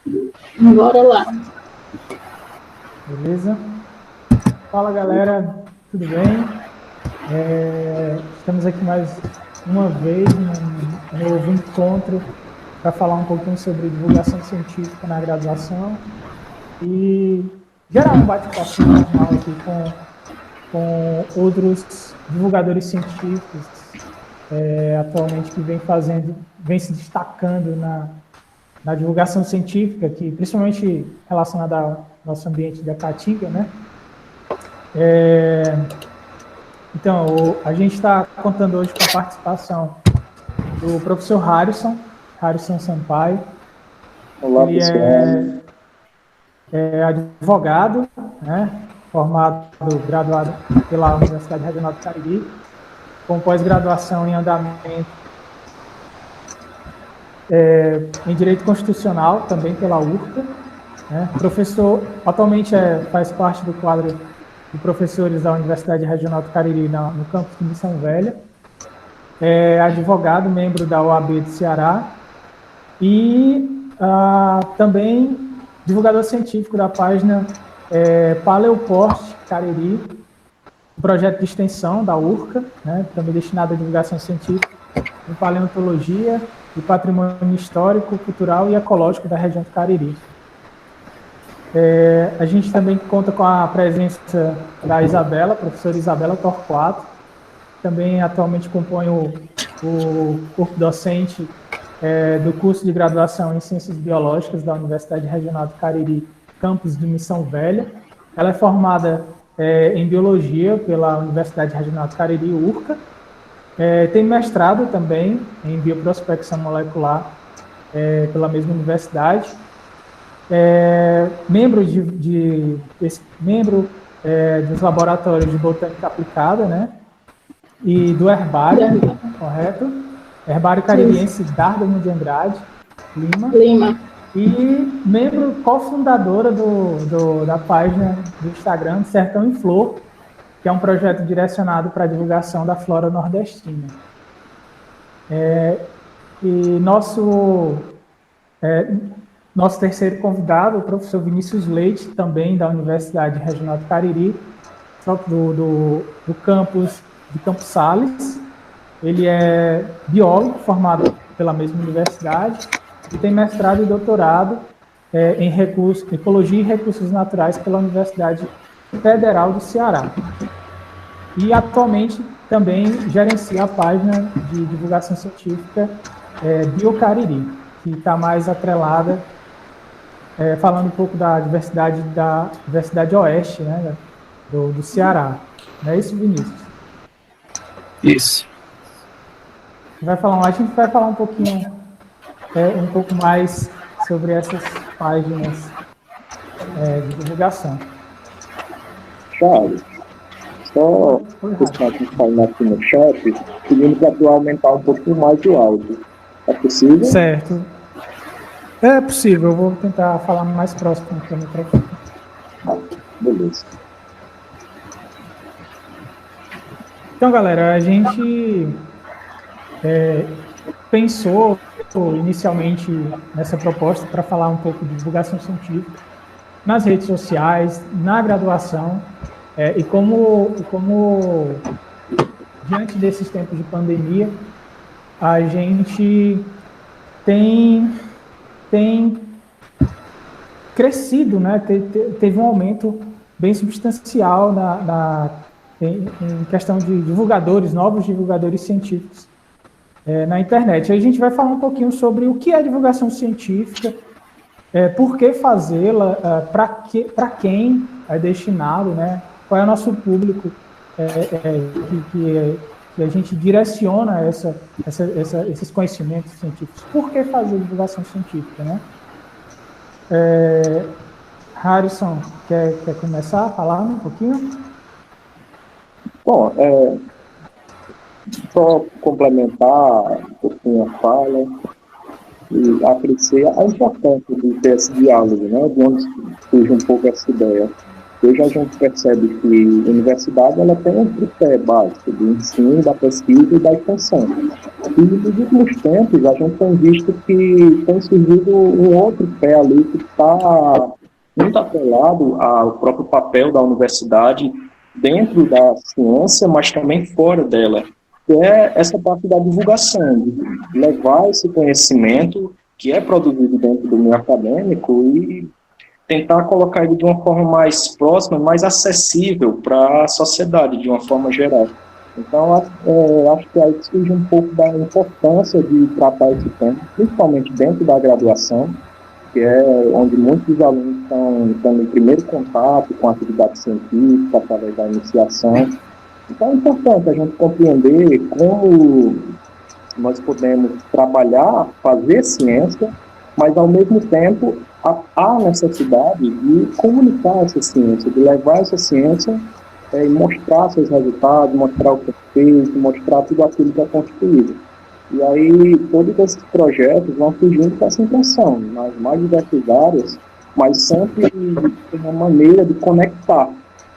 Bora lá. Beleza? Fala, galera, tudo bem? Estamos aqui mais uma vez num novo encontro para falar um pouquinho sobre divulgação científica na graduação e gerar um bate-papo normal aqui com outros divulgadores científicos atualmente que vem se destacando na divulgação científica, que principalmente relacionada ao nosso ambiente de Caatinga, né? Então, a gente está contando hoje com a participação do professor Harrison Sampaio. Olá, ele pessoal. É advogado, né? Graduado pela Universidade Regional do Cariri, com pós-graduação em andamento em Direito Constitucional, também pela URCA. Né? Professor, atualmente faz parte do quadro de professores da Universidade Regional do Cariri no campus de Missão Velha. É advogado, membro da OAB do Ceará e também divulgador científico da página Paleoport Cariri, um projeto de extensão da URCA, né, também destinado à divulgação científica em paleontologia e patrimônio histórico, cultural e ecológico da região do Cariri. A gente também conta com a presença da Isabela, professora Isabela Torquato, também atualmente compõe o corpo docente do curso de graduação em Ciências Biológicas da Universidade Regional do Cariri, campus de Missão Velha. Ela é formada em Biologia pela Universidade Regional do Cariri, URCA. Tem mestrado também em Bioprospecção Molecular pela mesma universidade. Membro dos laboratórios de botânica aplicada, né? E do herbário, correto? Herbário Caririense Dárdano de Andrade Lima. E membro cofundadora da página do Instagram Sertão em Flor, que é um projeto direcionado para a divulgação da flora nordestina. E nosso terceiro convidado, o professor Vinícius Leite, também da Universidade Regional do Cariri, do campus de Campos Sales. Ele é biólogo, formado pela mesma universidade, e tem mestrado e doutorado em Ecologia e Recursos Naturais pela Universidade Federal do Ceará. E atualmente também gerencia a página de divulgação científica Biocariri, que está mais atrelada, falando um pouco da diversidade oeste, né, do Ceará. Não é isso, Vinícius? Isso. A gente vai falar um pouquinho, um pouco mais sobre essas páginas de divulgação. Charles, só pessoal que está aqui no chat, pedindo para tu aumentar um pouquinho mais o áudio. É possível? Certo. É possível, eu vou tentar falar mais próximo do microfone. Beleza. Então, galera, a gente pensou inicialmente nessa proposta para falar um pouco de divulgação científica nas redes sociais, na graduação, e como diante desses tempos de pandemia, a gente tem crescido, né? Teve um aumento bem substancial em questão de novos divulgadores científicos na internet. Aí a gente vai falar um pouquinho sobre o que é divulgação científica, por que fazê-la, para quem é destinado, né? Qual é o nosso público que a gente direciona esses conhecimentos científicos. Por que fazer divulgação científica, né? Harrison, quer começar a falar um pouquinho? Bom, só complementar um pouquinho a fala e apreciar a importância de ter esse diálogo, né? De onde surge um pouco essa ideia. Hoje a gente percebe que a universidade ela tem um tripé básico do ensino, da pesquisa e da extensão. E nos últimos tempos, a gente tem visto que tem surgido um outro pé ali que está muito atrelado ao próprio papel da universidade dentro da ciência, mas também fora dela, que é essa parte da divulgação, de levar esse conhecimento que é produzido dentro do meio acadêmico e tentar colocar ele de uma forma mais próxima, mais acessível para a sociedade, de uma forma geral. Então, acho que aí surge um pouco da importância de tratar esse tema, principalmente dentro da graduação, que é onde muitos alunos estão no primeiro contato com a atividade científica, através da iniciação. Então, é importante a gente compreender como nós podemos trabalhar, fazer ciência, mas, ao mesmo tempo, há necessidade de comunicar essa ciência, de levar essa ciência e mostrar seus resultados, mostrar o que é feito, mostrar tudo aquilo que é construído. E aí, todos esses projetos vão surgindo com essa intenção, nas mais diversas áreas, mas sempre uma maneira de conectar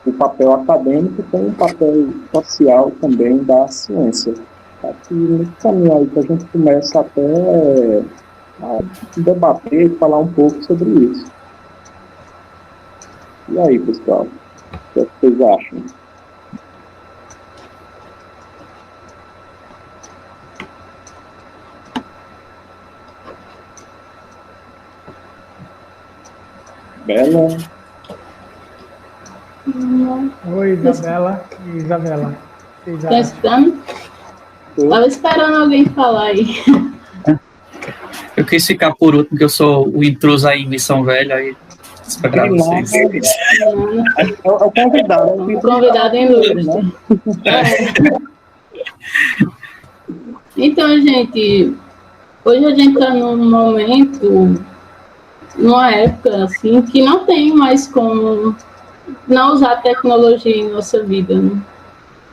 o papel acadêmico com o papel social também da ciência. Acho que nesse caminho aí que a gente começa até a debater e falar um pouco sobre isso. E aí, pessoal, o que vocês acham? Bela? Oi, Isabela. Isabela. Tá escutando? Estava esperando alguém falar aí. Eu quis ficar por último, porque eu sou o intruso aí em Missão Velha, aí esperar vocês. É o convidado. O convidado em ilustre. Então, gente, hoje a gente está num momento, numa época, assim, que não tem mais como não usar tecnologia em nossa vida, né?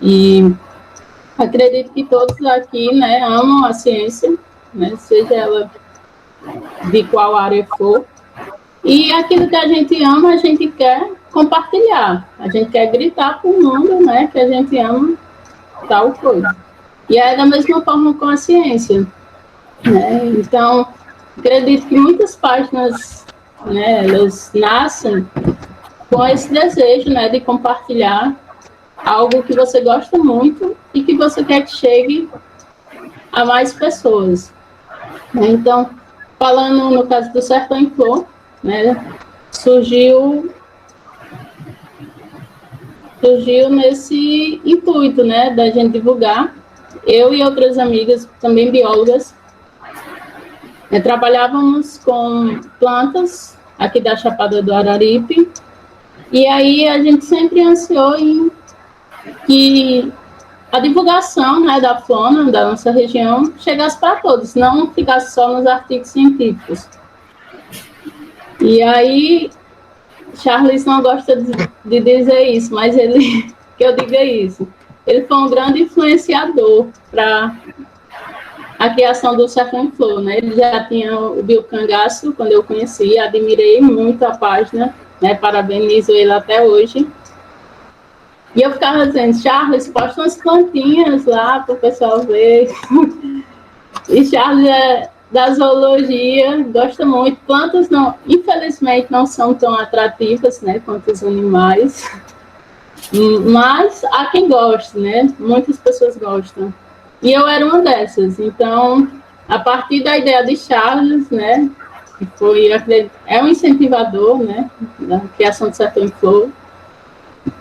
E acredito que todos aqui, né, amam a ciência, né, seja ela de qual área for. E aquilo que a gente ama, a gente quer compartilhar. A gente quer gritar para o mundo, né, que a gente ama tal coisa. E é da mesma forma com a ciência, né? Então, acredito que muitas páginas, né, elas nascem com esse desejo, né, de compartilhar algo que você gosta muito e que você quer que chegue a mais pessoas. Então, falando no caso do Sertão em Flor, né, surgiu nesse intuito, né, da gente divulgar. Eu e outras amigas, também biólogas, trabalhávamos com plantas aqui da Chapada do Araripe, e aí a gente sempre ansiou em que a divulgação, né, da fauna da nossa região chegasse para todos, não ficasse só nos artigos científicos. E aí, Charles não gosta de dizer isso, mas ele que eu diga isso. Ele foi um grande influenciador para a criação do Sertão em Flor, né? Ele já tinha o biocangaço quando eu conheci, admirei muito a página, né? Parabenizo ele até hoje. E eu ficava dizendo, Charles, posta umas plantinhas lá para o pessoal ver. E Charles é da zoologia, gosta muito. Plantas, não, infelizmente, não são tão atrativas, né, quanto os animais. Mas há quem goste, né? Muitas pessoas gostam. E eu era uma dessas. Então, a partir da ideia de Charles, né, que foi, é um incentivador, né, da criação do Sertão em Flor,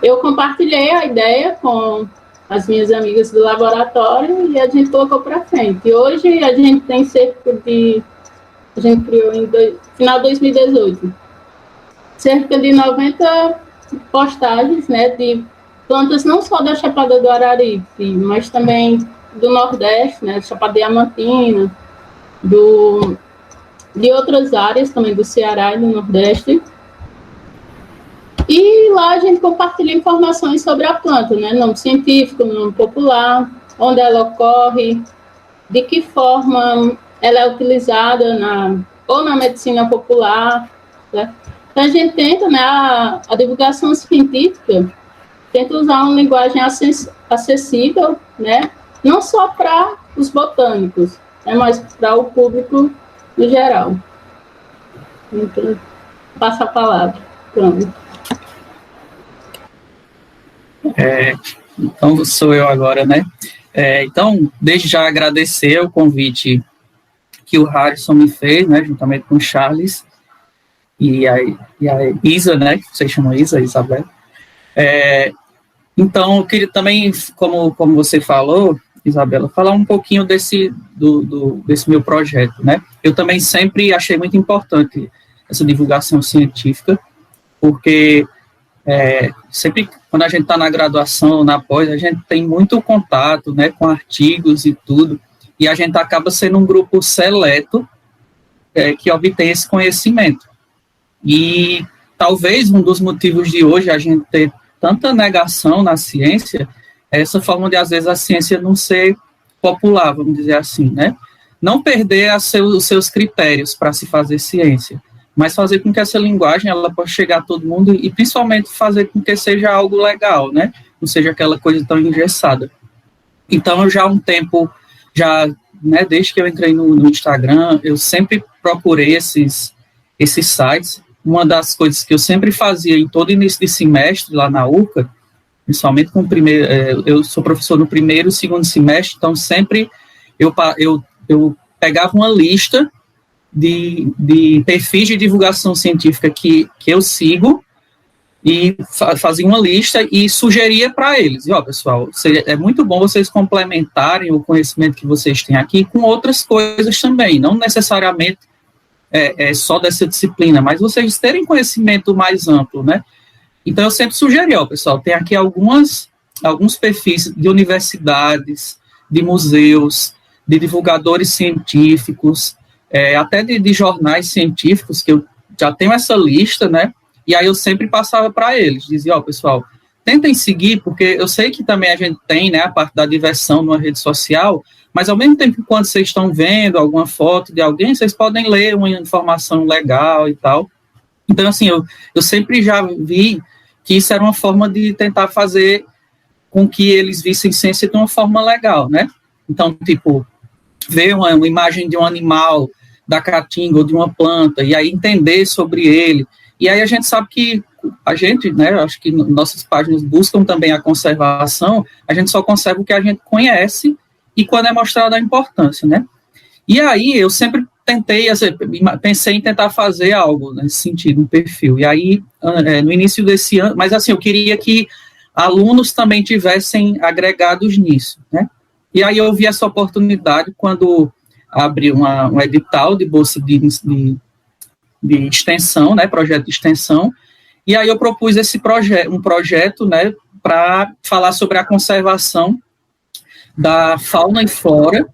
eu compartilhei a ideia com as minhas amigas do laboratório e a gente colocou para frente. E hoje a gente tem cerca de... A gente criou em final de 2018. Cerca de 90 postagens, né, de plantas não só da Chapada do Araripe, mas também do Nordeste, né, Chapada Diamantina, de outras áreas também do Ceará e do Nordeste. E lá a gente compartilha informações sobre a planta, né? Nome científico, nome popular, onde ela ocorre, de que forma ela é utilizada ou na medicina popular, né? Então a gente tenta, né, a divulgação científica, tenta usar uma linguagem acessível, né? Não só para os botânicos, é mais para o público em geral. Então, passa a palavra. Pronto. Então, sou eu agora, né? Então, desde já agradecer o convite que o Harrison me fez, né, juntamente com o Charles e a Isa, né, que vocês chamam Isa, Isabel. Então, eu queria também, como você falou, Isabela, falar um pouquinho desse meu projeto, né? Eu também sempre achei muito importante essa divulgação científica, porque sempre quando a gente está na graduação, na pós, a gente tem muito contato, né, com artigos e tudo, e a gente acaba sendo um grupo seleto que obtém esse conhecimento. E talvez um dos motivos de hoje a gente ter tanta negação na ciência é essa forma de, às vezes, a ciência não ser popular, vamos dizer assim, né? Não perder os seus critérios para se fazer ciência, mas fazer com que essa linguagem ela possa chegar a todo mundo e, principalmente, fazer com que seja algo legal, né? Não seja aquela coisa tão engessada. Então, eu já há um tempo, né, desde que eu entrei no Instagram, eu sempre procurei esses sites. Uma das coisas que eu sempre fazia em todo início de semestre lá na URCA, principalmente com o primeiro, eu sou professor no primeiro e segundo semestre, então sempre eu pegava uma lista de perfis de divulgação científica que eu sigo e fazia uma lista e sugeria para eles, e pessoal, é muito bom vocês complementarem o conhecimento que vocês têm aqui com outras coisas também, não necessariamente só dessa disciplina, mas vocês terem conhecimento mais amplo, né? Então, eu sempre sugeri, pessoal, tem aqui alguns perfis de universidades, de museus, de divulgadores científicos, até de jornais científicos, que eu já tenho essa lista, né? E aí eu sempre passava para eles, dizia, pessoal, tentem seguir, porque eu sei que também a gente tem, né, a parte da diversão numa rede social, mas ao mesmo tempo, quando vocês estão vendo alguma foto de alguém, vocês podem ler uma informação legal e tal. Então, assim, eu sempre já vi que isso era uma forma de tentar fazer com que eles vissem ciência de uma forma legal, né? Então, tipo, ver uma imagem de um animal, da caatinga ou de uma planta, e aí entender sobre ele. E aí a gente sabe que a gente, né, acho que nossas páginas buscam também a conservação, a gente só conserva o que a gente conhece e quando é mostrada a importância, né? E aí eu sempre pensei em tentar fazer algo nesse sentido, um perfil. E aí, no início desse ano, mas assim, eu queria que alunos também tivessem agregados nisso, né? E aí eu vi essa oportunidade quando abri um edital de bolsa de extensão, né, projeto de extensão, e aí eu propus um projeto, né, para falar sobre a conservação da fauna e flora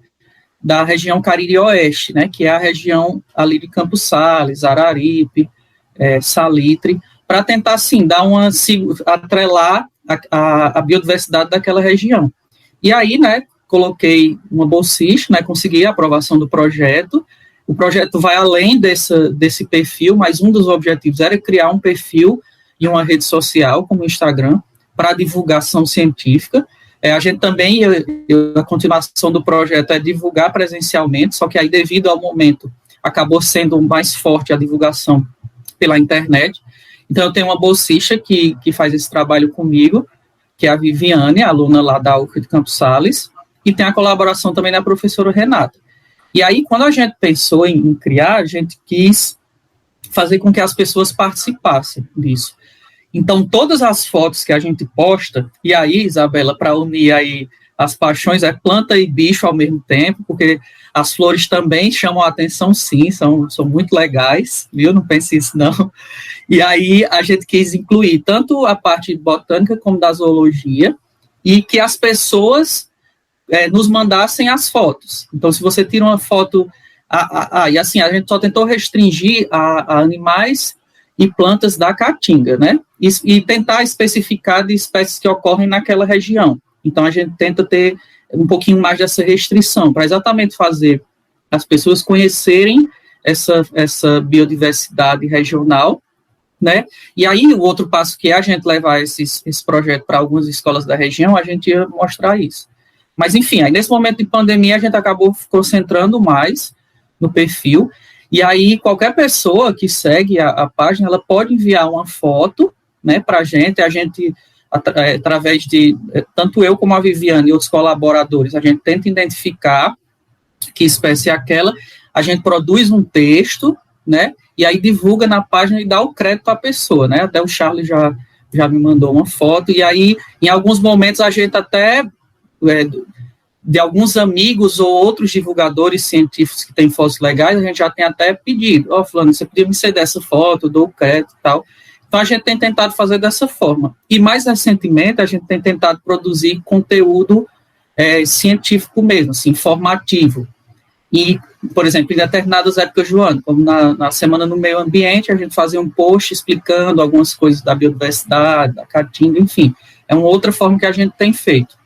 da região Cariri Oeste, né, que é a região ali de Campos Sales, Araripe, Salitre, para tentar, assim, atrelar a biodiversidade daquela região. E aí, né, coloquei uma bolsista, né, consegui a aprovação do projeto. O projeto vai além desse perfil, mas um dos objetivos era criar um perfil em uma rede social, como o Instagram, para divulgação científica. A gente também, a continuação do projeto é divulgar presencialmente, só que aí, devido ao momento, acabou sendo mais forte a divulgação pela internet. Então, eu tenho uma bolsista que faz esse trabalho comigo, que é a Viviane, aluna lá da UFRA de Campos Sales, e tem a colaboração também da professora Renata. E aí, quando a gente pensou em criar, a gente quis fazer com que as pessoas participassem disso. Então, todas as fotos que a gente posta, e aí, Isabela, para unir aí as paixões, é planta e bicho ao mesmo tempo, porque as flores também chamam a atenção, sim, são muito legais, viu? Não pense isso, não. E aí, a gente quis incluir tanto a parte botânica como da zoologia, e que as pessoas nos mandassem as fotos. Então, se você tira uma foto... e assim, a gente só tentou restringir a animais e plantas da caatinga, né? E tentar especificar de espécies que ocorrem naquela região. Então, a gente tenta ter um pouquinho mais dessa restrição, para exatamente fazer as pessoas conhecerem essa biodiversidade regional, né? E aí, o outro passo que é a gente levar esse projeto para algumas escolas da região, a gente ia mostrar isso. Mas, enfim, aí nesse momento de pandemia a gente acabou concentrando mais no perfil, e aí qualquer pessoa que segue a página, ela pode enviar uma foto, né, para a gente, através de, tanto eu como a Viviane e outros colaboradores, a gente tenta identificar que espécie é aquela, a gente produz um texto, né, e aí divulga na página e dá o crédito à pessoa, né, até o Charles já me mandou uma foto, e aí, em alguns momentos, a gente até, de alguns amigos ou outros divulgadores científicos que têm fotos legais, a gente já tem até pedido, fulano, você podia me ceder essa foto, eu dou o crédito e tal. Então, a gente tem tentado fazer dessa forma. E, mais recentemente, a gente tem tentado produzir conteúdo científico mesmo, assim, informativo. E, por exemplo, em determinadas épocas do ano, como na Semana no Meio Ambiente, a gente fazia um post explicando algumas coisas da biodiversidade, da caatinga, enfim. É uma outra forma que a gente tem feito.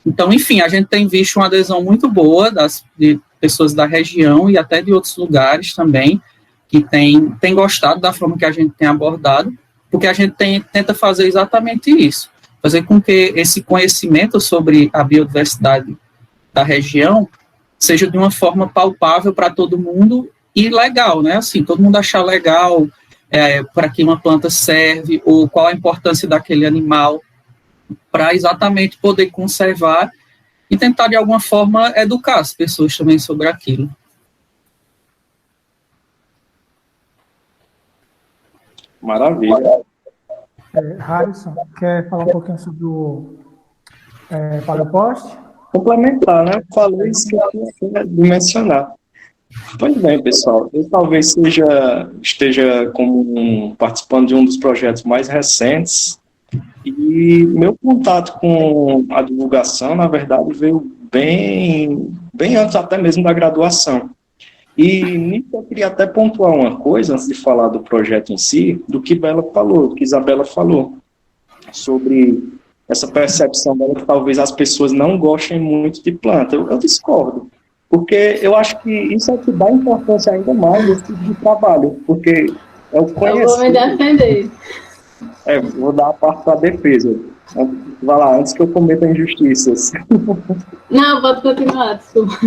Então, enfim, a gente tem visto uma adesão muito boa de pessoas da região e até de outros lugares também, que tem gostado da forma que a gente tem abordado, porque a gente tenta fazer exatamente isso, fazer com que esse conhecimento sobre a biodiversidade da região seja de uma forma palpável para todo mundo e legal, né? Assim, todo mundo achar legal para que uma planta serve, ou qual a importância daquele animal, para exatamente poder conservar e tentar, de alguma forma, educar as pessoas também sobre aquilo. Maravilha. Harrison, quer falar um pouquinho sobre o Paleopost? Complementar, né? Falei isso que eu tinha de mencionar. Pois bem, pessoal, eu talvez esteja participando de um dos projetos mais recentes, e meu contato com a divulgação, na verdade, veio bem antes até mesmo da graduação. E nisso eu queria até pontuar uma coisa, antes de falar do projeto em si, do que Isabela falou, sobre essa percepção dela que talvez as pessoas não gostem muito de planta. Eu discordo, porque eu acho que isso é que dá importância ainda mais nesse tipo de trabalho, porque é o conhecimento. Eu vou me defender. Vou dar a parte para a defesa. Vai lá, antes que eu cometa injustiças. Não, pode continuar, desculpa.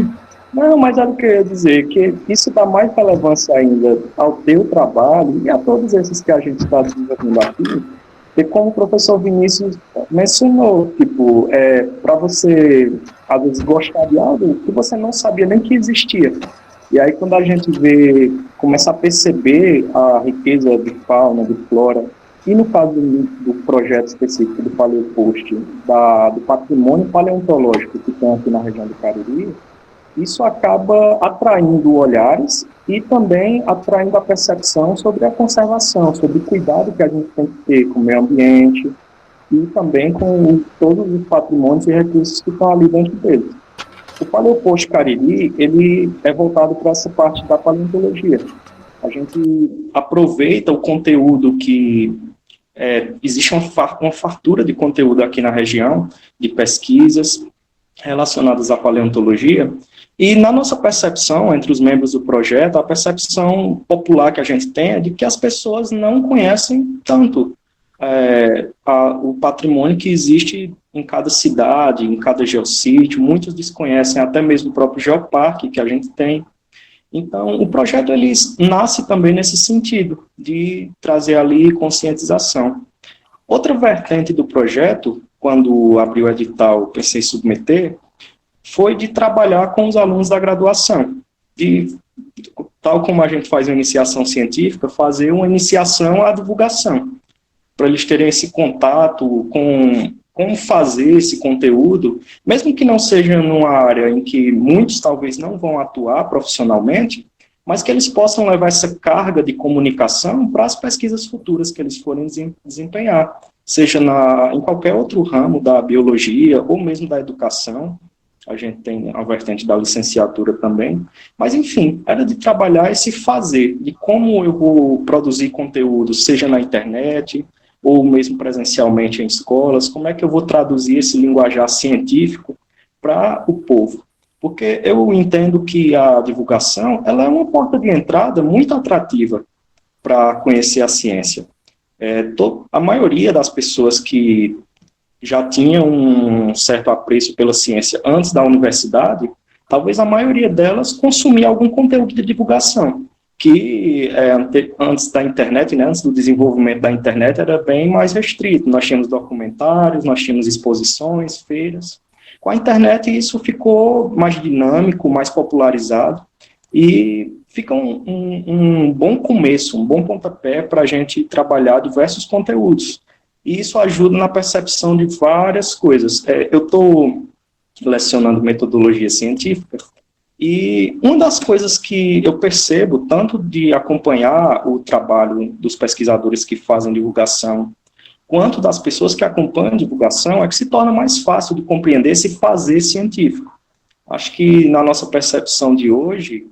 Não, mas era o que eu ia dizer, que isso dá mais relevância ainda ao teu trabalho e a todos esses que a gente está desenvolvendo aqui, porque como o professor Vinícius mencionou, tipo, para você, às vezes, gostar de algo que você não sabia nem que existia. E aí, quando a gente começa a perceber a riqueza de fauna, de flora, e no caso do projeto específico do Paleopost, do patrimônio paleontológico que tem aqui na região do Cariri, isso acaba atraindo olhares e também atraindo a percepção sobre a conservação, sobre o cuidado que a gente tem que ter com o meio ambiente e também com todos os patrimônios e recursos que estão ali dentro dele. O Paleopost Cariri, ele é voltado para essa parte da paleontologia. A gente aproveita o conteúdo que existe uma fartura de conteúdo aqui na região, de pesquisas relacionadas à paleontologia, e na nossa percepção, entre os membros do projeto, a percepção popular que a gente tem é de que as pessoas não conhecem tanto o patrimônio que existe em cada cidade, em cada geossítio. Muitos desconhecem até mesmo o próprio geoparque que a gente tem. Então, o projeto ele nasce também nesse sentido, de trazer ali conscientização. Outra vertente do projeto, quando abriu o edital, pensei em submeter, foi de trabalhar com os alunos da graduação, de, tal como a gente faz uma iniciação científica, fazer uma iniciação à divulgação, para eles terem esse contato com como fazer esse conteúdo, mesmo que não seja numa área em que muitos talvez não vão atuar profissionalmente, mas que eles possam levar essa carga de comunicação para as pesquisas futuras que eles forem desempenhar, seja em qualquer outro ramo da biologia ou mesmo da educação. A gente tem a vertente da licenciatura também, mas enfim, era de trabalhar esse fazer, de como eu vou produzir conteúdo, seja na internet, ou mesmo presencialmente em escolas, como é que eu vou traduzir esse linguajar científico para o povo. Porque eu entendo que a divulgação ela é uma porta de entrada muito atrativa para conhecer a ciência. A maioria das pessoas que já tinha um certo apreço pela ciência antes da universidade, talvez a maioria delas consumia algum conteúdo de divulgação, que antes da internet, né, antes do desenvolvimento da internet, era bem mais restrito. Nós tínhamos documentários, nós tínhamos exposições, feiras. Com a internet isso ficou mais dinâmico, mais popularizado, e fica um bom começo, um bom pontapé para a gente trabalhar diversos conteúdos. E isso ajuda na percepção de várias coisas. Eu estou lecionando metodologia científica, e uma das coisas que eu percebo, tanto de acompanhar o trabalho dos pesquisadores que fazem divulgação, quanto das pessoas que acompanham a divulgação, é que se torna mais fácil de compreender esse fazer científico. Acho que na nossa percepção de hoje,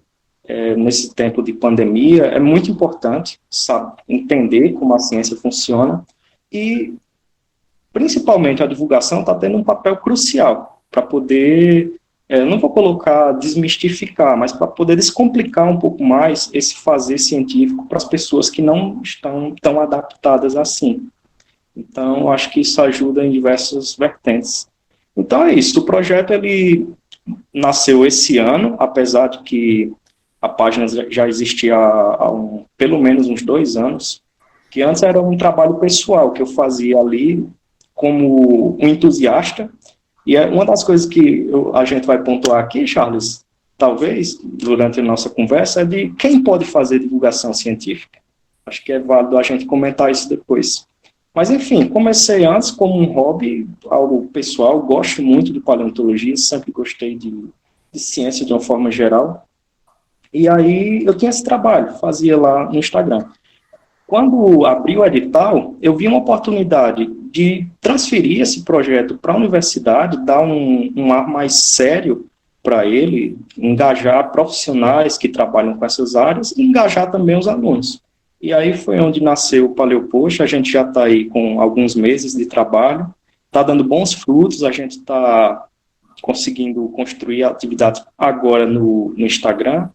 nesse tempo de pandemia, é muito importante entender como a ciência funciona, e principalmente a divulgação está tendo um papel crucial para poder, não vou colocar desmistificar, mas para poder descomplicar um pouco mais esse fazer científico para as pessoas que não estão tão adaptadas assim. Então, acho que isso ajuda em diversas vertentes. Então é isso, o projeto ele nasceu esse ano, apesar de que a página já existia há pelo menos uns 2 anos, que antes era um trabalho pessoal que eu fazia ali como um entusiasta. E uma das coisas que a gente vai pontuar aqui, Charles, talvez, durante a nossa conversa, é de quem pode fazer divulgação científica. Acho que é válido a gente comentar isso depois. Mas, enfim, comecei antes como um hobby, algo pessoal, gosto muito de paleontologia, sempre gostei de ciência de uma forma geral. E aí eu tinha esse trabalho, fazia lá no Instagram. Quando abri o edital, eu vi uma oportunidade de transferir esse projeto para a universidade, dar um ar mais sério para ele, engajar profissionais que trabalham com essas áreas e engajar também os alunos. E aí foi onde nasceu o Paleopost. A gente já está aí com alguns meses de trabalho, está dando bons frutos, a gente está conseguindo construir atividades agora no Instagram,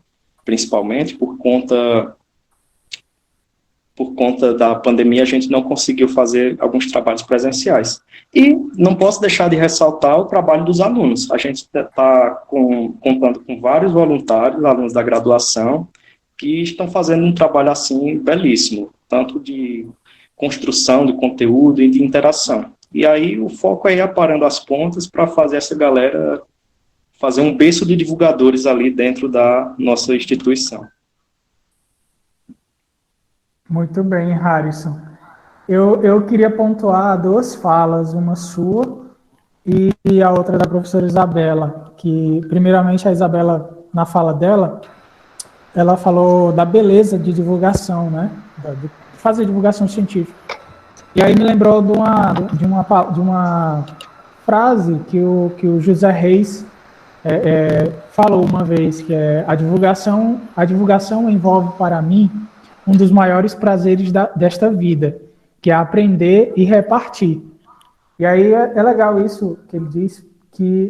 principalmente por conta da pandemia, a gente não conseguiu fazer alguns trabalhos presenciais. E não posso deixar de ressaltar o trabalho dos alunos. A gente está contando com vários voluntários, alunos da graduação, que estão fazendo um trabalho assim belíssimo, tanto de construção de conteúdo e de interação. E aí o foco é ir aparando as pontas para fazer essa galera fazer um berço de divulgadores ali dentro da nossa instituição. Muito bem, Harrison. Eu queria pontuar 2 falas, uma sua e a outra da professora Isabela, que primeiramente a Isabela, na fala dela, ela falou da beleza de divulgação, né? De fazer divulgação científica. E aí me lembrou de uma frase que o José Reis falou uma vez, que é a divulgação envolve para mim um dos maiores prazeres desta vida, que é aprender e repartir. E aí é legal isso que ele disse,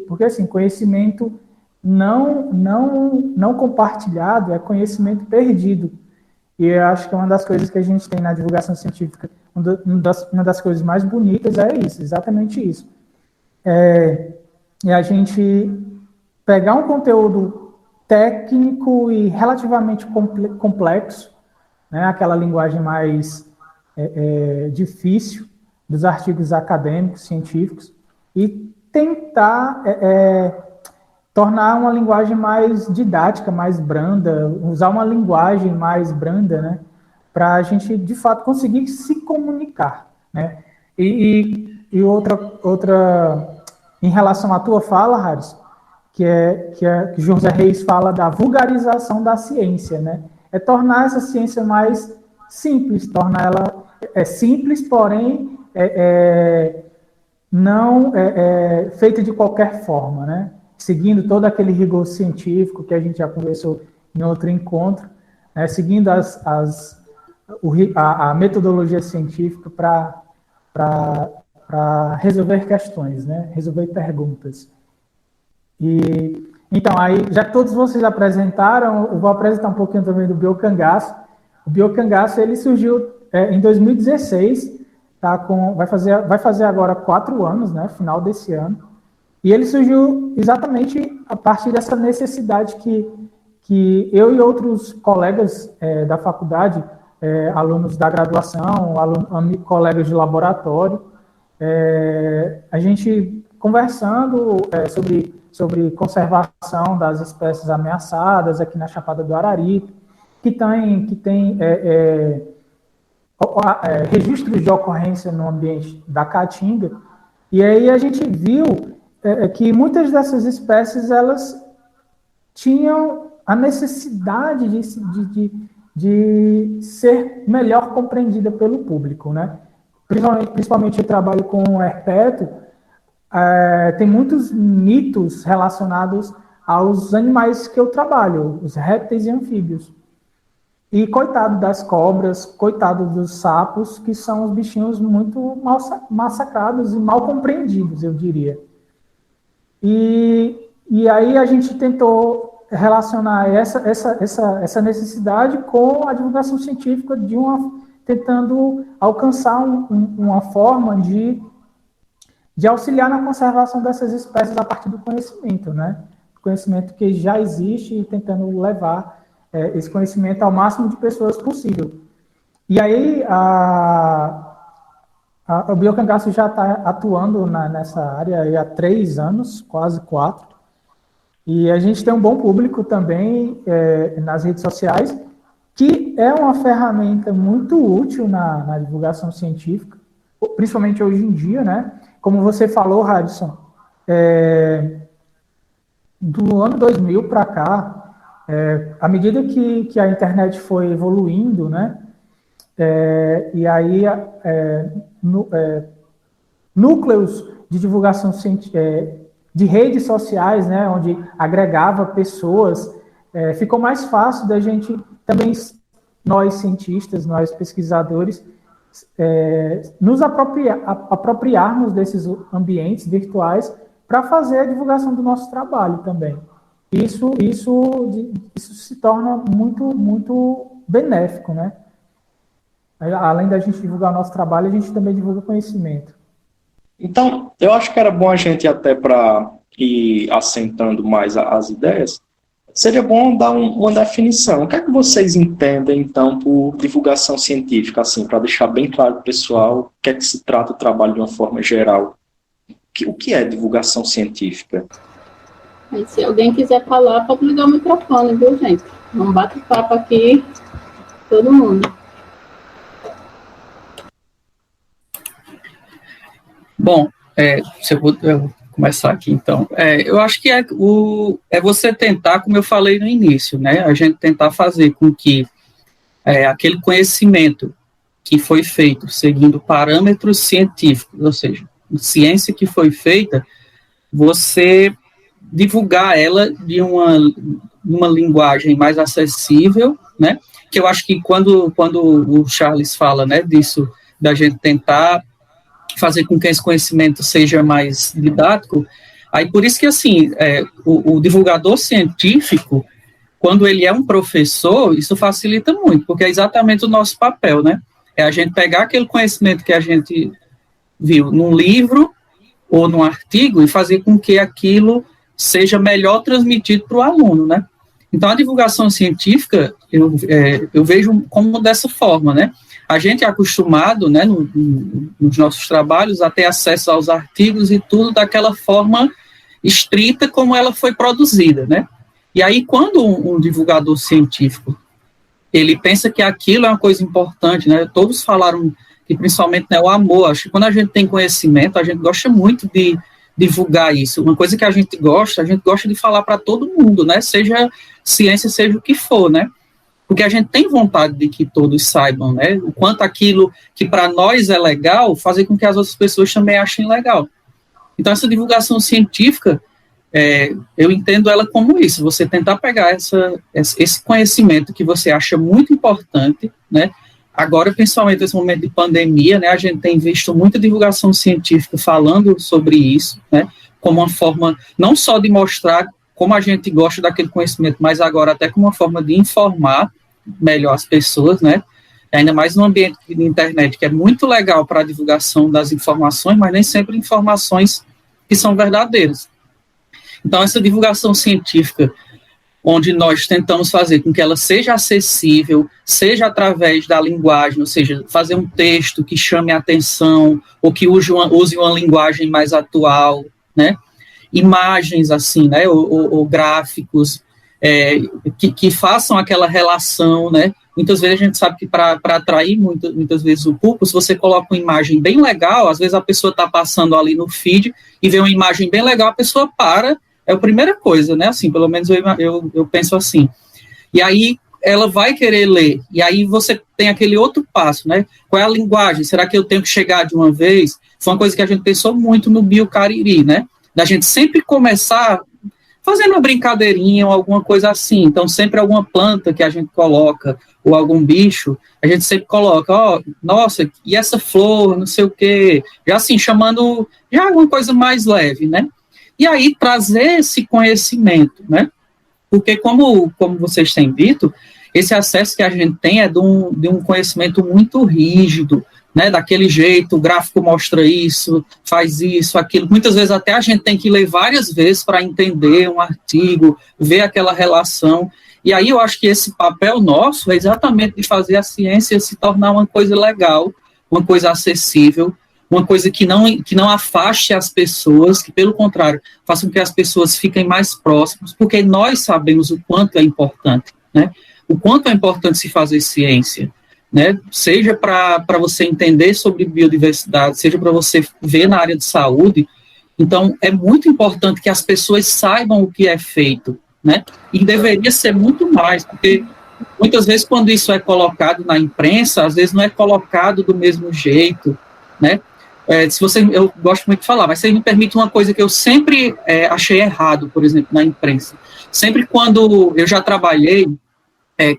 porque assim, conhecimento não compartilhado é conhecimento perdido. E eu acho que uma das coisas que a gente tem na divulgação científica, uma das coisas mais bonitas é isso, exatamente isso. É a gente pegar um conteúdo técnico e relativamente complexo, né, aquela linguagem mais difícil dos artigos acadêmicos, científicos, e tentar tornar uma linguagem mais didática, mais branda, usar uma linguagem mais branda, né, para a gente, de fato, conseguir se comunicar, né? E outra, em relação à tua fala, Harrison, que José Reis fala da vulgarização da ciência, né? É tornar essa ciência mais simples, tornar ela simples, porém não feita de qualquer forma, né? Seguindo todo aquele rigor científico que a gente já conversou em outro encontro, né? Seguindo a metodologia científica para resolver questões, né? Resolver perguntas. Então, aí, já que todos vocês apresentaram, eu vou apresentar um pouquinho também do biocangaço. O biocangaço, ele surgiu em 2016, vai fazer agora 4 anos, né, final desse ano, e ele surgiu exatamente a partir dessa necessidade que eu e outros colegas da faculdade, alunos da graduação, colegas de laboratório, a gente conversando sobre conservação das espécies ameaçadas aqui na Chapada do Araripe, que tem registros de ocorrência no ambiente da Caatinga, e aí a gente viu que muitas dessas espécies elas tinham a necessidade de ser melhor compreendida pelo público, né? Principalmente eu trabalho com o herpeto, tem muitos mitos relacionados aos animais que eu trabalho, os répteis e anfíbios. E coitado das cobras, coitado dos sapos, que são os bichinhos muito mal massacrados e mal compreendidos, eu diria. E aí a gente tentou relacionar essa necessidade com a divulgação científica tentando alcançar uma forma de auxiliar na conservação dessas espécies a partir do conhecimento, né? Conhecimento que já existe e tentando levar esse conhecimento ao máximo de pessoas possível. E aí o biocangaço já está atuando nessa área há 3 anos, quase 4. E a gente tem um bom público também nas redes sociais, que é uma ferramenta muito útil na divulgação científica, principalmente hoje em dia, né? Como você falou, Radisson, do ano 2000 para cá, à medida que a internet foi evoluindo, né? E aí núcleos de divulgação científica, de redes sociais, né, onde agregava pessoas, ficou mais fácil da gente também, nós cientistas, nós pesquisadores, nos apropriarmos desses ambientes virtuais para fazer a divulgação do nosso trabalho também. Isso se torna muito, muito benéfico, né? Além da gente divulgar o nosso trabalho, a gente também divulga conhecimento. Então, eu acho que era bom a gente, até para ir assentando mais as ideias, seria bom dar uma definição. O que é que vocês entendem, então, por divulgação científica, assim, para deixar bem claro para o pessoal o que é que se trata o trabalho de uma forma geral? O que é divulgação científica? Aí, se alguém quiser falar, pode ligar o microfone, viu, gente? Não bate papo aqui, todo mundo. Bom, se eu vou começar aqui, então. Eu acho que é você tentar, como eu falei no início, né? A gente tentar fazer com que aquele conhecimento que foi feito seguindo parâmetros científicos, ou seja, ciência que foi feita, você divulgar ela de uma linguagem mais acessível, né? Que eu acho que quando o Charles fala, né, disso, da gente tentar fazer com que esse conhecimento seja mais didático, aí por isso que, assim, o divulgador científico, quando ele é um professor, isso facilita muito, porque é exatamente o nosso papel, né? É a gente pegar aquele conhecimento que a gente viu num livro ou num artigo e fazer com que aquilo seja melhor transmitido para o aluno, né? Então, a divulgação científica, eu vejo como dessa forma, né? A gente é acostumado, né, nos nossos trabalhos, a ter acesso aos artigos e tudo daquela forma estrita como ela foi produzida, né? E aí, quando um divulgador científico, ele pensa que aquilo é uma coisa importante, né? Todos falaram que, principalmente, né, o amor. Acho que quando a gente tem conhecimento, a gente gosta muito de divulgar isso. Uma coisa que a gente gosta de falar para todo mundo, né? Seja ciência, seja o que for, né? Porque a gente tem vontade de que todos saibam, né? O quanto aquilo que para nós é legal, fazer com que as outras pessoas também achem legal. Então, essa divulgação científica, eu entendo ela como isso, você tentar pegar esse conhecimento que você acha muito importante, né? Agora, principalmente nesse momento de pandemia, né, a gente tem visto muita divulgação científica falando sobre isso, né? Como uma forma, não só de mostrar como a gente gosta daquele conhecimento, mas agora até como uma forma de informar melhor as pessoas, né? ainda mais no ambiente de internet, que é muito legal para a divulgação das informações, mas nem sempre informações que são verdadeiras. Então, essa divulgação científica, onde nós tentamos fazer com que ela seja acessível, seja através da linguagem, ou seja, fazer um texto que chame a atenção, ou que use uma linguagem mais atual, né? Imagens assim, né? Ou gráficos que façam aquela relação, né? Muitas vezes a gente sabe que para atrair muitas vezes o público, se você coloca uma imagem bem legal, às vezes a pessoa está passando ali no feed e vê uma imagem bem legal, a pessoa para. É a primeira coisa, né? Assim, pelo menos eu penso assim. E aí ela vai querer ler. E aí você tem aquele outro passo, né? Qual é a linguagem? Será que eu tenho que chegar de uma vez? Foi uma coisa que a gente pensou muito no Bio Cariri, né? Da gente sempre começar fazendo uma brincadeirinha ou alguma coisa assim. Então, sempre alguma planta que a gente coloca, ou algum bicho, a gente sempre coloca, nossa, e essa flor, não sei o quê. Já assim, chamando, já alguma coisa mais leve, né? E aí trazer esse conhecimento, né? Porque como vocês têm dito, esse acesso que a gente tem é de um conhecimento muito rígido, né? Daquele jeito, o gráfico mostra isso, faz isso, aquilo. Muitas vezes até a gente tem que ler várias vezes para entender um artigo, ver aquela relação. E aí eu acho que esse papel nosso é exatamente de fazer a ciência se tornar uma coisa legal, uma coisa acessível, uma coisa que não afaste as pessoas, que, pelo contrário, faça com que as pessoas fiquem mais próximas, porque nós sabemos o quanto é importante, né? O quanto é importante se fazer ciência, né? Seja para você entender sobre biodiversidade, seja para você ver na área de saúde. Então, é muito importante que as pessoas saibam o que é feito, né? E deveria ser muito mais, porque muitas vezes quando isso é colocado na imprensa, às vezes não é colocado do mesmo jeito, né? Eu gosto muito de falar, mas você me permite uma coisa que eu sempre achei errado, por exemplo, na imprensa. Sempre quando eu já trabalhei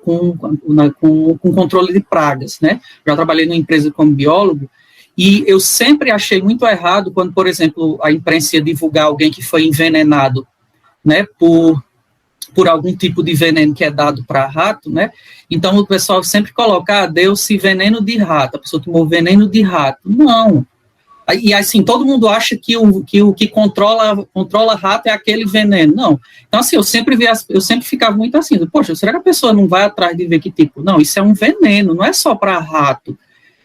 com controle de pragas, né? Já trabalhei numa empresa como biólogo, e eu sempre achei muito errado quando, por exemplo, a imprensa ia divulgar alguém que foi envenenado, né, por algum tipo de veneno que é dado para rato, né? Então o pessoal sempre coloca, deu-se veneno de rato, a pessoa tomou veneno de rato. Não. E assim, todo mundo acha que o que controla rato é aquele veneno. Não. Então, assim, eu sempre ficava muito assim, poxa, será que a pessoa não vai atrás de ver que tipo? Não, isso é um veneno, não é só para rato,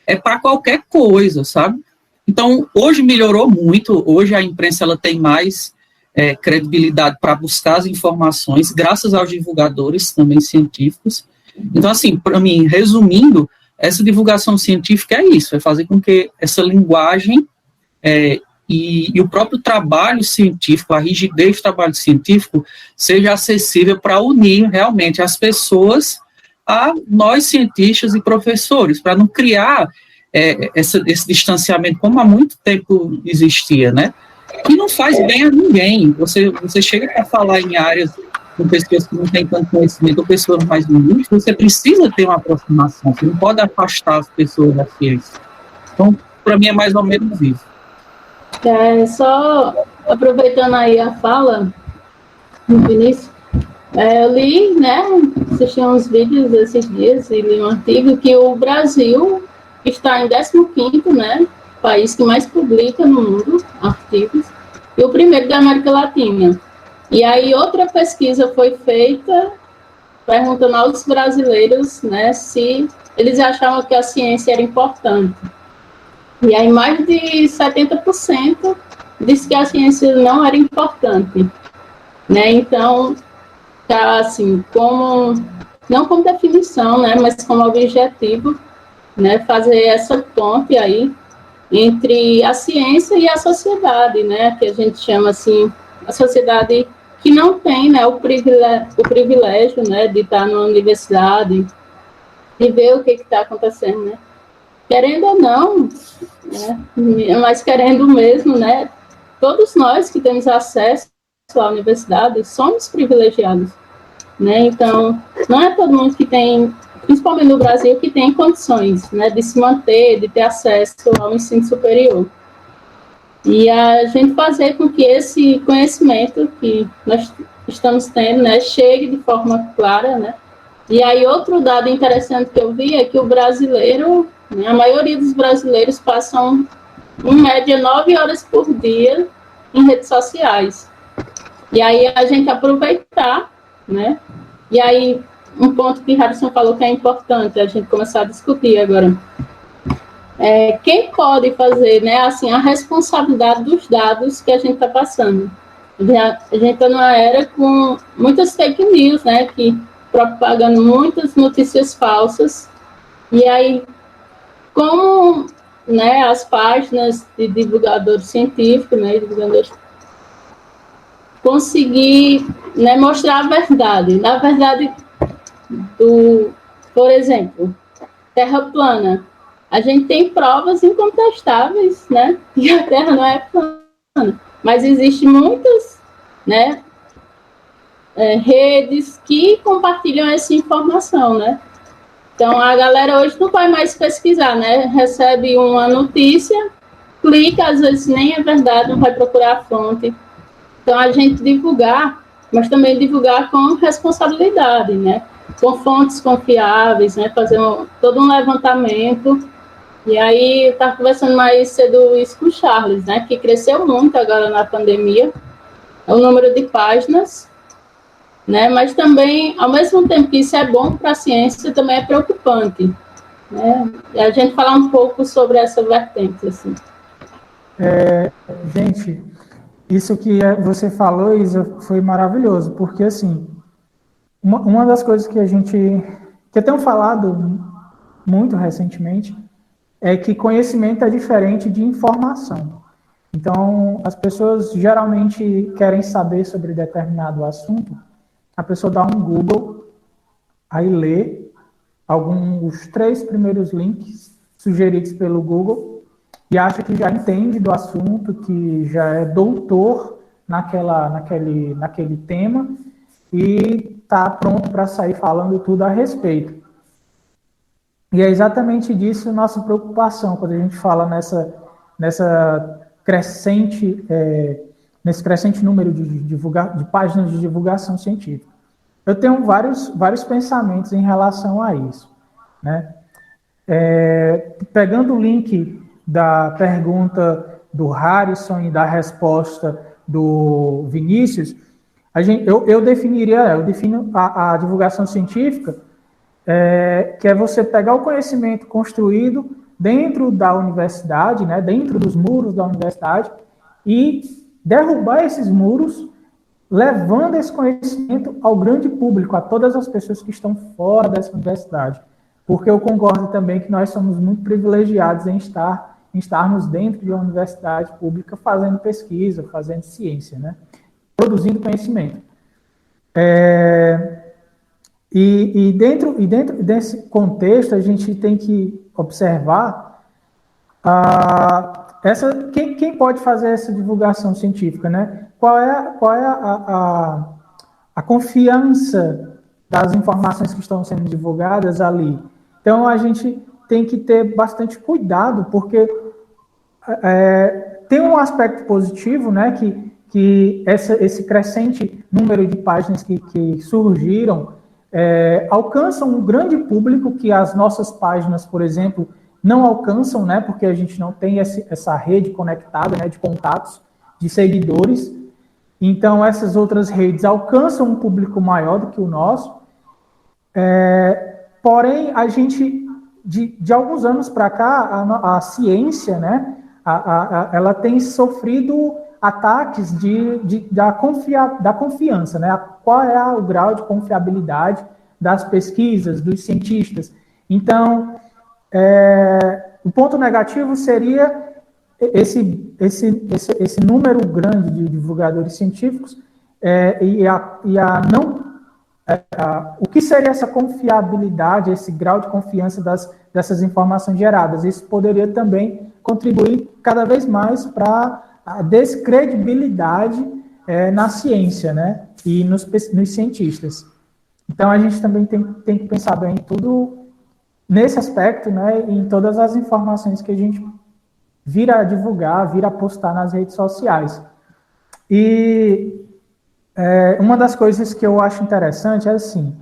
é para qualquer coisa, sabe? Então, hoje melhorou muito, hoje a imprensa ela tem mais credibilidade para buscar as informações, graças aos divulgadores também científicos. Então, assim, para mim, resumindo, essa divulgação científica é isso, é fazer com que essa linguagem e o próprio trabalho científico, a rigidez do trabalho científico, seja acessível para unir realmente as pessoas a nós cientistas e professores, para não criar esse distanciamento como há muito tempo existia, né? Que não faz bem a ninguém. Você chega para falar em áreas com pessoas que não têm tanto conhecimento, ou pessoas mais humildes, você precisa ter uma aproximação, você não pode afastar as pessoas da ciência. Então, para mim é mais ou menos isso. Só aproveitando aí a fala do Vinícius, eu li, né, assisti uns vídeos esses dias e li um artigo que o Brasil está em 15º, né, país que mais publica no mundo artigos, e o primeiro da América Latina. E aí outra pesquisa foi feita perguntando aos brasileiros, né, se eles achavam que a ciência era importante. E aí mais de 70% disse que a ciência não era importante, né? Então, tá assim, não como definição, né, mas como objetivo, né, fazer essa ponte aí entre a ciência e a sociedade, né, que a gente chama assim, a sociedade que não tem, né, o privilégio, né, de estar na universidade, de ver o que está acontecendo, né, querendo ou não, né, mas querendo mesmo, né, todos nós que temos acesso à universidade somos privilegiados, né, então não é todo mundo que tem, principalmente no Brasil, que tem condições, né, de se manter, de ter acesso ao ensino superior. E a gente fazer com que esse conhecimento que nós estamos tendo, né, chegue de forma clara, né, E aí, outro dado interessante que eu vi é que o brasileiro, né, a maioria dos brasileiros passam, em média, 9 horas por dia em redes sociais. E aí, a gente aproveitar, né? E aí, um ponto que Harrison falou que é importante a gente começar a discutir agora. Quem pode fazer, né, assim, a responsabilidade dos dados que a gente está passando. A gente está numa era com muitas fake news, né, que propagando muitas notícias falsas, e aí, como, né, as páginas de divulgadores científicos, né, divulgadores, conseguir, né, mostrar a verdade. Na verdade, por exemplo, Terra plana. A gente tem provas incontestáveis, né, que a Terra não é plana, mas existem muitas, né, redes que compartilham essa informação, né? Então, a galera hoje não vai mais pesquisar, né? Recebe uma notícia, clica, às vezes nem é verdade, não vai procurar a fonte. Então, a gente divulgar, mas também divulgar com responsabilidade, né? Com fontes confiáveis, né? Fazer todo um levantamento. E aí, eu estava conversando mais cedo isso com o Charles, né? Que cresceu muito agora na pandemia, o número de páginas, né? Mas também, ao mesmo tempo que isso é bom para a ciência, também é preocupante, né? E a gente falar um pouco sobre essa vertente, assim. Gente, isso que você falou, Isa, foi maravilhoso, porque, assim, uma das coisas que eu tenho falado muito recentemente, é que conhecimento é diferente de informação. Então, as pessoas geralmente querem saber sobre determinado assunto, a pessoa dá um Google, aí lê os 3 primeiros links sugeridos pelo Google e acha que já entende do assunto, que já é doutor naquele tema e está pronto para sair falando tudo a respeito. E é exatamente disso nossa preocupação quando a gente fala nesse crescente número de páginas de divulgação científica. Eu tenho vários pensamentos em relação a isso, né? Pegando o link da pergunta do Harrison e da resposta do Vinícius, eu defino a divulgação científica, que é você pegar o conhecimento construído dentro da universidade, né, dentro dos muros da universidade, e derrubar esses muros, levando esse conhecimento ao grande público, a todas as pessoas que estão fora dessa universidade. Porque eu concordo também que nós somos muito privilegiados em estarmos dentro de uma universidade pública fazendo pesquisa, fazendo ciência, né, produzindo conhecimento. E dentro desse contexto, a gente tem que observar quem pode fazer essa divulgação científica, né? Qual é a confiança das informações que estão sendo divulgadas ali. Então, a gente tem que ter bastante cuidado, porque tem um aspecto positivo, né? Que esse crescente número de páginas que surgiram alcançam um grande público que as nossas páginas, por exemplo, não alcançam, né, porque a gente não tem essa rede conectada, né, de contatos, de seguidores. Então, essas outras redes alcançam um público maior do que o nosso. Porém, a gente, de alguns anos para cá, a ciência, né, ela tem sofrido ataques da confiança, né? Qual é o grau de confiabilidade das pesquisas, dos cientistas. Então, o ponto negativo seria esse número grande de divulgadores científicos o que seria essa confiabilidade, esse grau de confiança dessas informações geradas. Isso poderia também contribuir cada vez mais para a descredibilidade na ciência, né, e nos cientistas. Então, a gente também tem que pensar bem em tudo nesse aspecto, né, e em todas as informações que a gente vira a divulgar, vira a postar nas redes sociais. E uma das coisas que eu acho interessante é assim,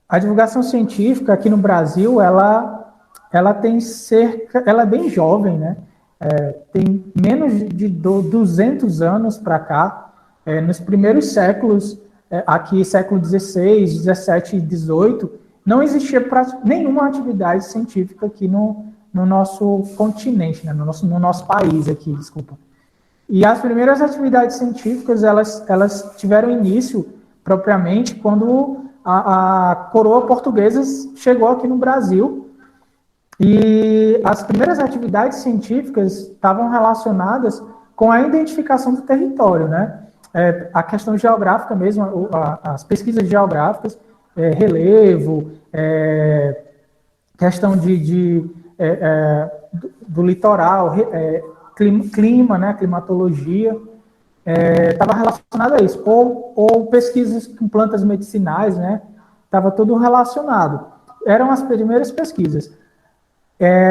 A divulgação científica aqui no Brasil, ela é bem jovem, né? Tem menos de 200 anos para cá. Nos primeiros séculos, aqui século XVI, XVII e XVIII, não existia nenhuma atividade científica aqui no nosso continente, né? no nosso país aqui, desculpa. E as primeiras atividades científicas, elas tiveram início propriamente quando a coroa portuguesa chegou aqui no Brasil, e as primeiras atividades científicas estavam relacionadas com a identificação do território, né? A questão geográfica mesmo, as pesquisas geográficas, relevo, questão do litoral, clima, né? Climatologia, estava relacionado a isso, ou pesquisas com plantas medicinais, né? Estava tudo relacionado. Eram as primeiras pesquisas.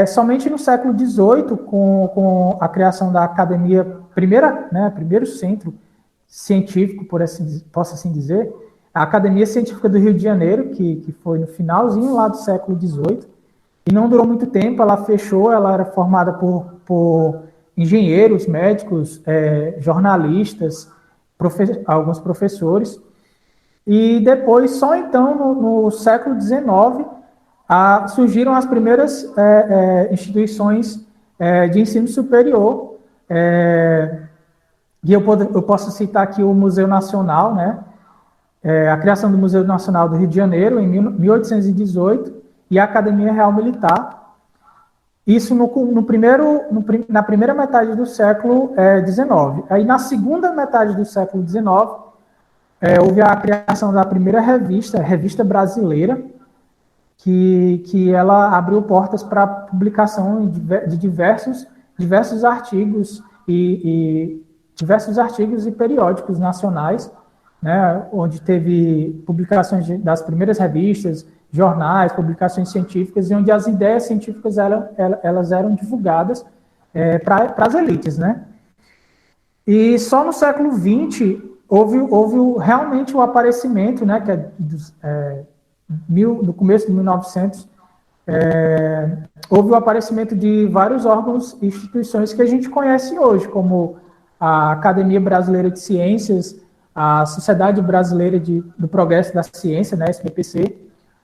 Somente no século XVIII, com a criação da academia, primeiro centro científico, posso assim dizer, a Academia Científica do Rio de Janeiro, que foi no finalzinho lá do século XVIII, e não durou muito tempo, ela fechou, ela era formada por engenheiros, médicos, jornalistas, alguns professores, e depois, só então, no século XIX, surgiram as primeiras instituições de ensino superior, e eu posso citar aqui o Museu Nacional, né? A criação do Museu Nacional do Rio de Janeiro, em 1818, e a Academia Real Militar. Isso na primeira metade do século XIX. Aí, na segunda metade do século XIX, houve a criação da primeira revista, a Revista Brasileira, que ela abriu portas para a publicação de diversos artigos e periódicos nacionais, né, onde teve publicações das primeiras revistas, jornais, publicações científicas, e onde as ideias científicas elas eram divulgadas para as elites, né? E só no século XX houve realmente o aparecimento, né, no começo de 1900, houve o aparecimento de vários órgãos e instituições que a gente conhece hoje, como a Academia Brasileira de Ciências, a Sociedade Brasileira do Progresso da Ciência, né, SBPC,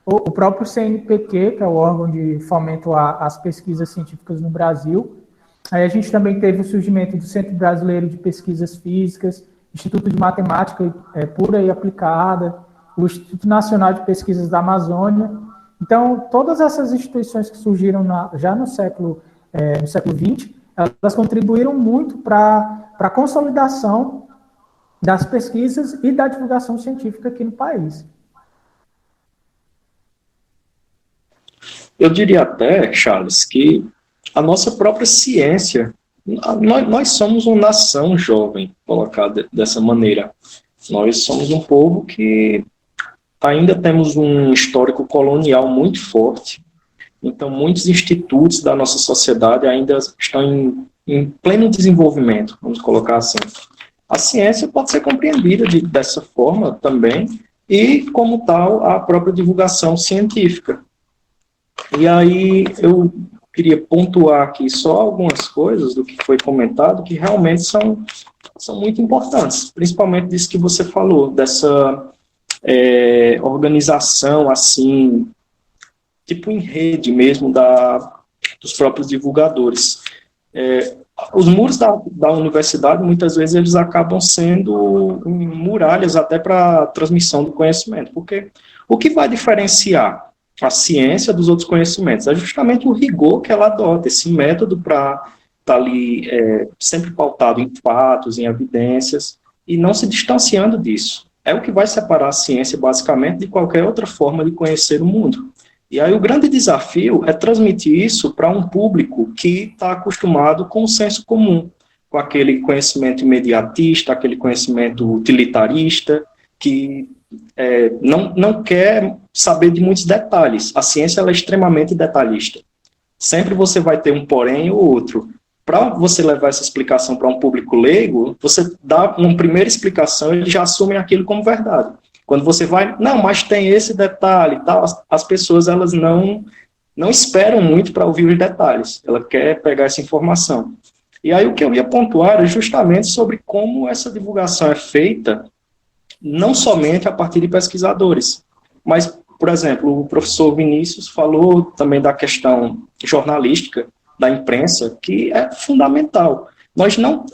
o próprio CNPq, que é o órgão de fomento às pesquisas científicas no Brasil. Aí a gente também teve o surgimento do Centro Brasileiro de Pesquisas Físicas, Instituto de Matemática Pura e Aplicada, o Instituto Nacional de Pesquisas da Amazônia. Então, todas essas instituições que surgiram já no século XX, elas contribuíram muito para a consolidação das pesquisas e da divulgação científica aqui no país. Eu diria até, Charles, que a nossa própria ciência, nós somos uma nação jovem, colocada dessa maneira. Nós somos um povo que ainda temos um histórico colonial muito forte, então muitos institutos da nossa sociedade ainda estão em pleno desenvolvimento, vamos colocar assim. A ciência pode ser compreendida dessa forma também, e como tal, a própria divulgação científica. E aí eu queria pontuar aqui só algumas coisas do que foi comentado que realmente são muito importantes, principalmente disso que você falou, dessa organização assim, tipo em rede mesmo dos próprios divulgadores. Os muros da universidade, muitas vezes, eles acabam sendo muralhas até para a transmissão do conhecimento, porque o que vai diferenciar a ciência dos outros conhecimentos é justamente o rigor que ela adota, esse método para estar ali sempre pautado em fatos, em evidências, e não se distanciando disso. É o que vai separar a ciência, basicamente, de qualquer outra forma de conhecer o mundo. E aí o grande desafio é transmitir isso para um público que está acostumado com o senso comum, com aquele conhecimento imediatista, aquele conhecimento utilitarista, que não quer saber de muitos detalhes. A ciência ela é extremamente detalhista. Sempre você vai ter um porém ou outro. Para você levar essa explicação para um público leigo, você dá uma primeira explicação e eles já assumem aquilo como verdade. Quando você vai, não, mas tem esse detalhe e tal, as pessoas, elas não esperam muito para ouvir os detalhes, ela quer pegar essa informação. E aí o que eu ia pontuar é justamente sobre como essa divulgação é feita, não somente a partir de pesquisadores, mas, por exemplo, o professor Vinícius falou também da questão jornalística da imprensa, que é fundamental.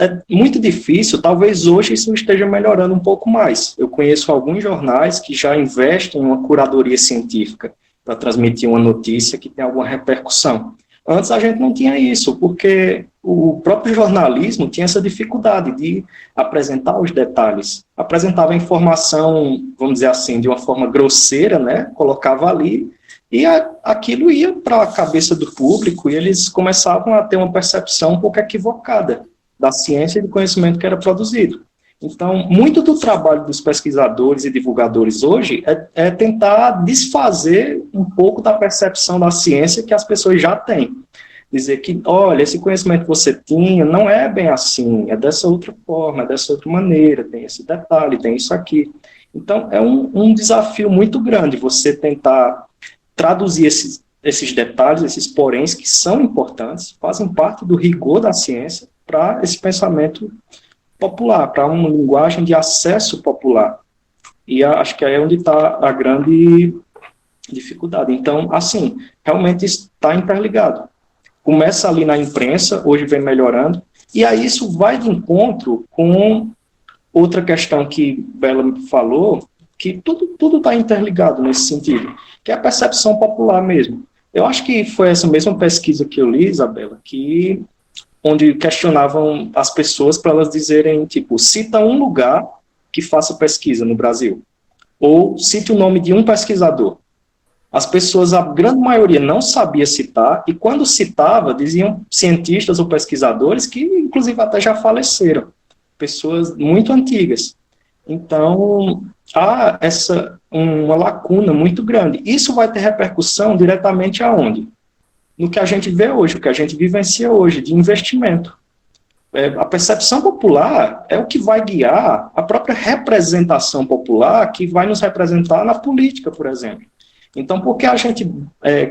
É muito difícil, talvez hoje isso esteja melhorando um pouco mais. Eu conheço alguns jornais que já investem em uma curadoria científica para transmitir uma notícia que tem alguma repercussão. Antes a gente não tinha isso, porque o próprio jornalismo tinha essa dificuldade de apresentar os detalhes. Apresentava a informação, vamos dizer assim, de uma forma grosseira, né? Colocava ali, e aquilo ia para a cabeça do público, e eles começavam a ter uma percepção um pouco equivocada da ciência e do conhecimento que era produzido. Então, muito do trabalho dos pesquisadores e divulgadores hoje é tentar desfazer um pouco da percepção da ciência que as pessoas já têm. Dizer que, olha, esse conhecimento que você tinha não é bem assim, é dessa outra forma, é dessa outra maneira, tem esse detalhe, tem isso aqui. Então, é um desafio muito grande você tentar traduzir esses detalhes, esses poréns que são importantes, fazem parte do rigor da ciência para esse pensamento popular, para uma linguagem de acesso popular. E acho que aí é onde está a grande dificuldade. Então, assim, realmente está interligado. Começa ali na imprensa, hoje vem melhorando, e aí isso vai de encontro com outra questão que Bela falou, que tudo está interligado nesse sentido, que é a percepção popular mesmo. Eu acho que foi essa mesma pesquisa que eu li, Isabela, onde questionavam as pessoas para elas dizerem, tipo, cita um lugar que faça pesquisa no Brasil, ou cite o nome de um pesquisador. As pessoas, a grande maioria, não sabia citar, e quando citava, diziam cientistas ou pesquisadores que, inclusive, até já faleceram, pessoas muito antigas. Então, há uma lacuna muito grande. Isso vai ter repercussão diretamente aonde? No que a gente vê hoje, o que a gente vivencia hoje, de investimento. A percepção popular é o que vai guiar a própria representação popular que vai nos representar na política, por exemplo. Então, por que a gente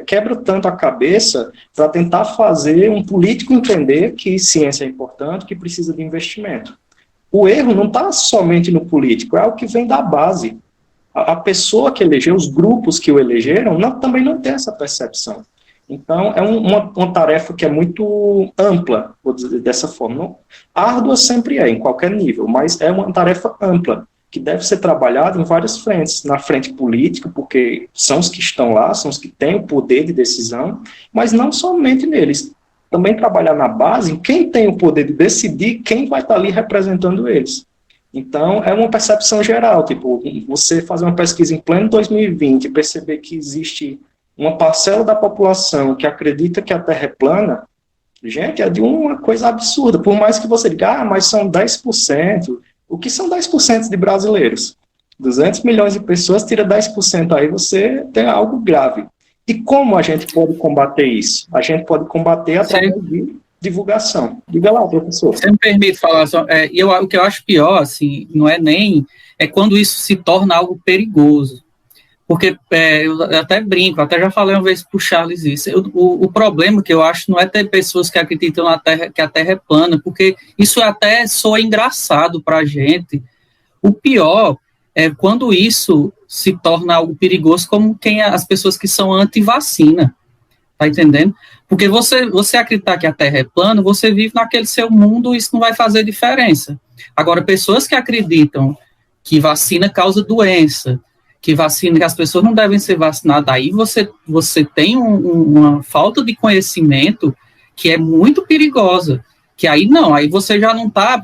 quebra tanto a cabeça para tentar fazer um político entender que ciência é importante, que precisa de investimento? O erro não está somente no político, é o que vem da base. A pessoa que elegeu, os grupos que o elegeram, também não tem essa percepção. Então, é uma tarefa que é muito ampla, vou dizer dessa forma. Árdua sempre é, em qualquer nível, mas é uma tarefa ampla, que deve ser trabalhada em várias frentes. Na frente política, porque são os que estão lá, são os que têm o poder de decisão, mas não somente neles. Também trabalhar na base em quem tem o poder de decidir quem vai estar ali representando eles. Então, é uma percepção geral, tipo, você fazer uma pesquisa em pleno 2020 e perceber que existe uma parcela da população que acredita que a Terra é plana, gente, é de uma coisa absurda. Por mais que você diga, mas são 10%. O que são 10% de brasileiros? 200 milhões de pessoas, tira 10%, aí você tem algo grave. E como a gente pode combater isso? A gente pode combater através de divulgação. Diga lá, professor. Você me permite falar só, o que eu acho pior, assim, não é nem... É quando isso se torna algo perigoso. Porque eu até brinco, até já falei uma vez para o Charles isso. O problema que eu acho não é ter pessoas que acreditam na Terra, que a Terra é plana, porque isso até soa engraçado para a gente. O pior é quando isso se torna algo perigoso, como as pessoas que são anti-vacina. Tá entendendo? Porque você acreditar que a Terra é plana, você vive naquele seu mundo, isso não vai fazer diferença. Agora, pessoas que acreditam que vacina causa doença, que as pessoas não devem ser vacinadas, aí você tem uma falta de conhecimento que é muito perigosa, que aí você já não está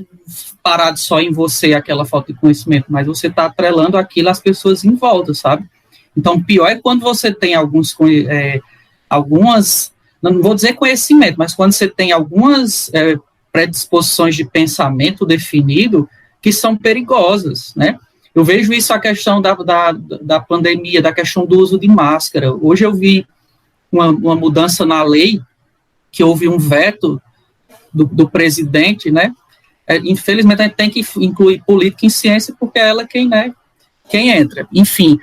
parado só em você, aquela falta de conhecimento, mas você está atrelando aquilo às pessoas em volta, sabe? Então, pior é quando você tem algumas, não vou dizer conhecimento, mas quando você tem algumas predisposições de pensamento definido que são perigosas, né? Eu vejo isso a questão da pandemia, da questão do uso de máscara. Hoje eu vi uma mudança na lei, que houve um veto do presidente, né? Infelizmente, a gente tem que incluir política em ciência, porque é ela quem, né, quem entra, enfim.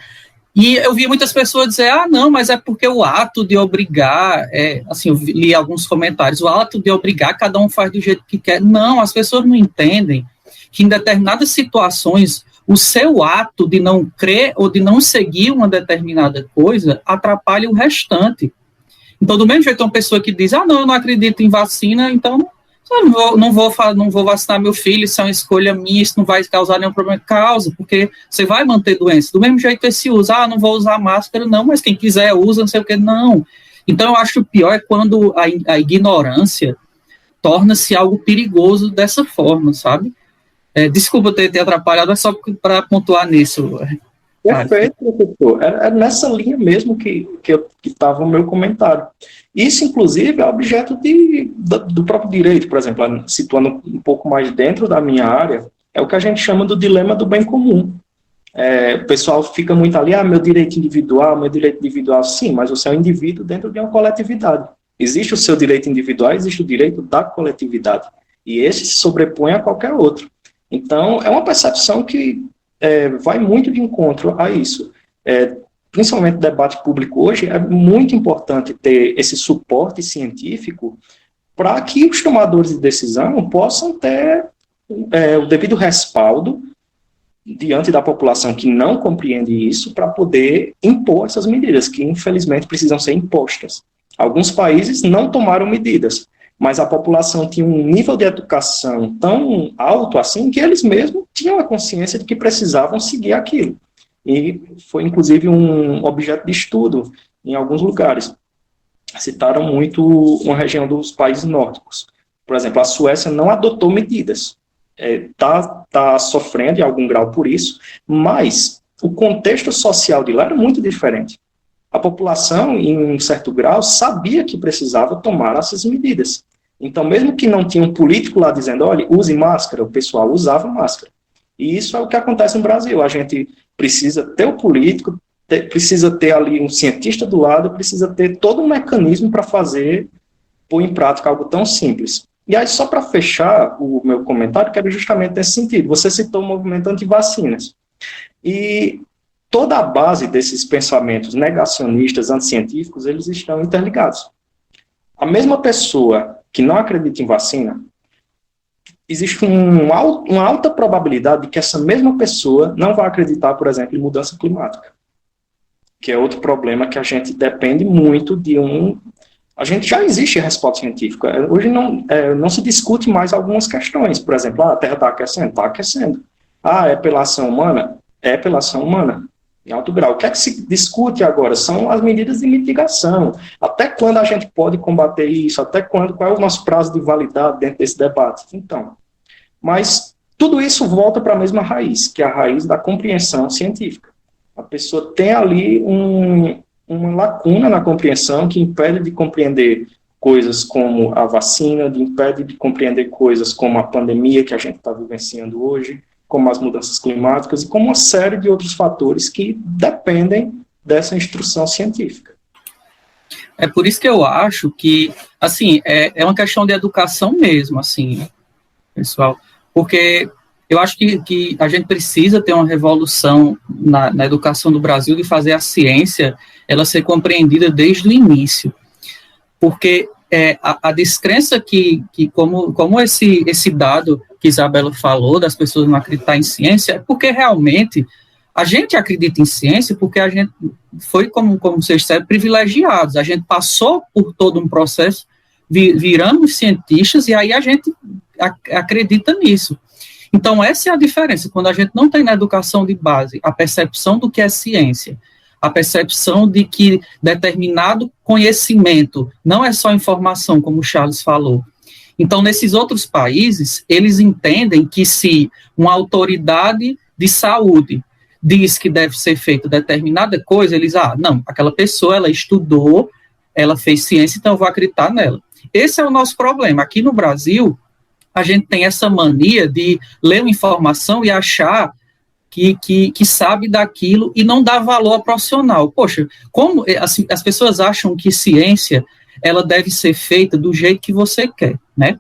E eu vi muitas pessoas dizer, não, mas é porque o ato de obrigar, assim, eu li alguns comentários, o ato de obrigar, cada um faz do jeito que quer. Não, as pessoas não entendem que em determinadas situações, o seu ato de não crer ou de não seguir uma determinada coisa atrapalha o restante. Então, do mesmo jeito, uma pessoa que diz, não, eu não acredito em vacina, então não vou vacinar meu filho, isso é uma escolha minha, isso não vai causar nenhum problema. Causa, porque você vai manter doença. Do mesmo jeito, esse usa, não vou usar máscara, não, mas quem quiser usa, não sei o que, não. Então, eu acho que o pior é quando a ignorância torna-se algo perigoso dessa forma, sabe? Desculpa ter atrapalhado, é só para pontuar nisso. Perfeito, professor. É nessa linha mesmo que estava o meu comentário. Isso, inclusive, é objeto do próprio direito, por exemplo, situando um pouco mais dentro da minha área, é o que a gente chama do dilema do bem comum. O pessoal fica muito ali, meu direito individual, sim, mas você é um indivíduo dentro de uma coletividade. Existe o seu direito individual, existe o direito da coletividade, e esse se sobrepõe a qualquer outro. Então, é uma percepção que vai muito de encontro a isso. Principalmente no debate público hoje, é muito importante ter esse suporte científico para que os tomadores de decisão possam ter o devido respaldo diante da população que não compreende isso para poder impor essas medidas, que infelizmente precisam ser impostas. Alguns países não tomaram medidas, mas a população tinha um nível de educação tão alto assim que eles mesmos tinham a consciência de que precisavam seguir aquilo. E foi, inclusive, um objeto de estudo em alguns lugares. Citaram muito uma região dos países nórdicos. Por exemplo, a Suécia não adotou medidas. Tá sofrendo em algum grau por isso, mas o contexto social de lá era muito diferente. A população, em um certo grau, sabia que precisava tomar essas medidas. Então, mesmo que não tinha um político lá dizendo, olha, use máscara, o pessoal usava máscara. E isso é o que acontece no Brasil. A gente precisa ter o político, precisa ter ali um cientista do lado, precisa ter todo um mecanismo para pôr em prática algo tão simples. E aí, só para fechar o meu comentário, quero justamente nesse sentido. Você citou o movimento anti-vacinas. E toda a base desses pensamentos negacionistas, anticientíficos, eles estão interligados. A mesma pessoa que não acredita em vacina, existe uma alta probabilidade de que essa mesma pessoa não vai acreditar, por exemplo, em mudança climática, que é outro problema que a gente depende muito de A gente já existe resposta científica. Hoje não se discute mais algumas questões. Por exemplo, a Terra está aquecendo? Está aquecendo. É pela ação humana? É pela ação humana, em alto grau. O que é que se discute agora? São as medidas de mitigação. Até quando a gente pode combater isso? Qual é o nosso prazo de validade dentro desse debate? Então, mas tudo isso volta para a mesma raiz, que é a raiz da compreensão científica. A pessoa tem ali uma lacuna na compreensão que impede de compreender coisas como a vacina, impede de compreender coisas como a pandemia que a gente está vivenciando hoje, como as mudanças climáticas e como uma série de outros fatores que dependem dessa instrução científica. É por isso que eu acho que, assim, é uma questão de educação mesmo, assim, pessoal, porque eu acho que a gente precisa ter uma revolução na educação do Brasil de fazer a ciência ela ser compreendida desde o início, porque a descrença que como esse dado que Isabela falou, das pessoas não acreditar em ciência, é porque realmente a gente acredita em ciência porque a gente foi, como vocês disseram, privilegiados, a gente passou por todo um processo, viramos cientistas e aí a gente acredita nisso. Então, essa é a diferença, quando a gente não tem na educação de base a percepção do que é ciência, a percepção de que determinado conhecimento não é só informação, como o Charles falou. Então, nesses outros países, eles entendem que se uma autoridade de saúde diz que deve ser feita determinada coisa, eles, não, aquela pessoa, ela estudou, ela fez ciência, então eu vou acreditar nela. Esse é o nosso problema. Aqui no Brasil, a gente tem essa mania de ler uma informação e achar que sabe daquilo e não dá valor ao profissional. Poxa, como assim, as pessoas acham que ciência ela deve ser feita do jeito que você quer, né?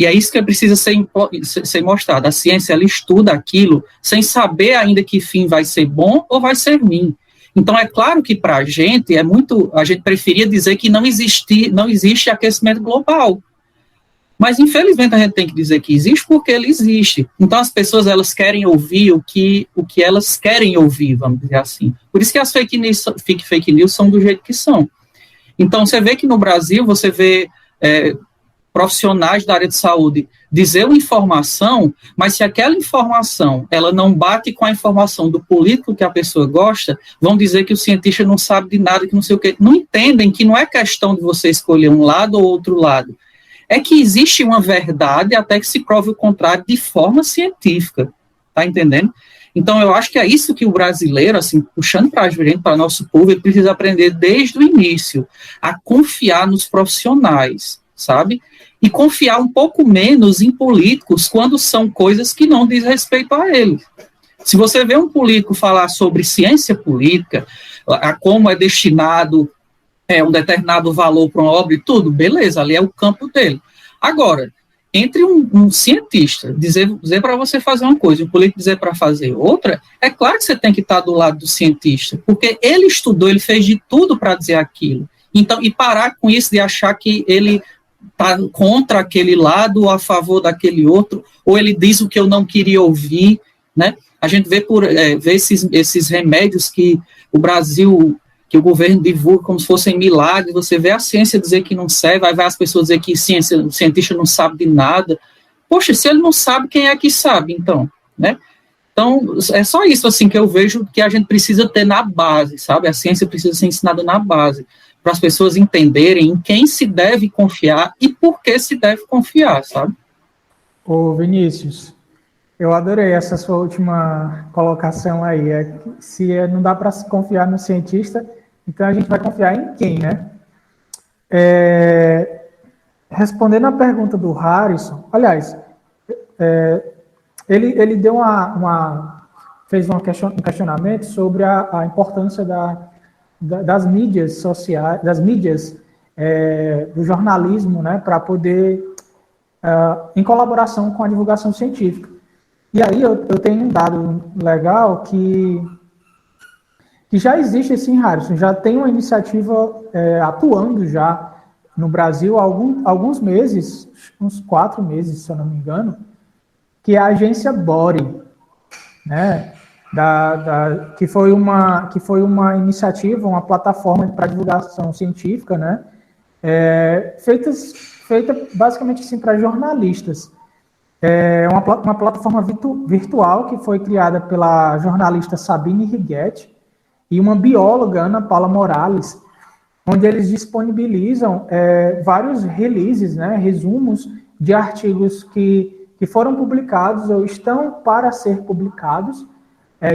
E é isso que precisa ser mostrado. A ciência, ela estuda aquilo sem saber ainda que fim vai ser bom ou vai ser ruim. Então, é claro que para a gente preferia dizer que não existe aquecimento global. Mas, infelizmente, a gente tem que dizer que existe porque ele existe. Então, as pessoas, elas querem ouvir o que elas querem ouvir, vamos dizer assim. Por isso que as fake news são do jeito que são. Então, você vê que no Brasil, você vê profissionais da área de saúde dizer uma informação, mas se aquela informação ela não bate com a informação do político que a pessoa gosta, vão dizer que o cientista não sabe de nada, que não sei o quê. Não entendem que não é questão de você escolher um lado ou outro lado. É que existe uma verdade até que se prove o contrário de forma científica. Tá entendendo? Então, eu acho que é isso que o brasileiro, assim, puxando para a gente, para nosso povo, ele precisa aprender desde o início, a confiar nos profissionais, sabe? E confiar um pouco menos em políticos quando são coisas que não diz respeito a eles. Se você vê um político falar sobre ciência política, a como é destinado um determinado valor para uma obra e tudo, beleza, ali é o campo dele. Agora, entre um cientista dizer para você fazer uma coisa e um político dizer para fazer outra, é claro que você tem que estar do lado do cientista, porque ele estudou, ele fez de tudo para dizer aquilo. Então, e parar com isso de achar que ele está contra aquele lado ou a favor daquele outro, ou ele diz o que eu não queria ouvir, né? A gente vê esses remédios que o Brasil, que o governo divulga como se fossem milagres, você vê a ciência dizer que não serve, aí vai as pessoas dizer que o cientista não sabe de nada. Poxa, se ele não sabe, quem é que sabe, então, né? Então, é só isso, assim, que eu vejo que a gente precisa ter na base, sabe? A ciência precisa ser ensinada na base, para as pessoas entenderem em quem se deve confiar e por que se deve confiar, sabe? Ô, Vinícius, eu adorei essa sua última colocação aí. Se não dá para se confiar no cientista, então a gente vai confiar em quem, né? Respondendo a pergunta do Harrison, aliás, ele deu fez um questionamento sobre a importância das mídias sociais, das mídias do jornalismo, né, para poder, em colaboração com a divulgação científica. E aí eu tenho um dado legal que já existe, sim, Harrison, já tem uma iniciativa atuando já no Brasil há alguns meses, uns 4 meses, se eu não me engano, que é a agência Body, né, que foi uma iniciativa, uma plataforma para divulgação científica, né, feita basicamente assim para jornalistas. É uma plataforma virtual que foi criada pela jornalista Sabine Righetti e uma bióloga, Ana Paula Morales, onde eles disponibilizam vários releases, né, resumos de artigos que foram publicados ou estão para ser publicados,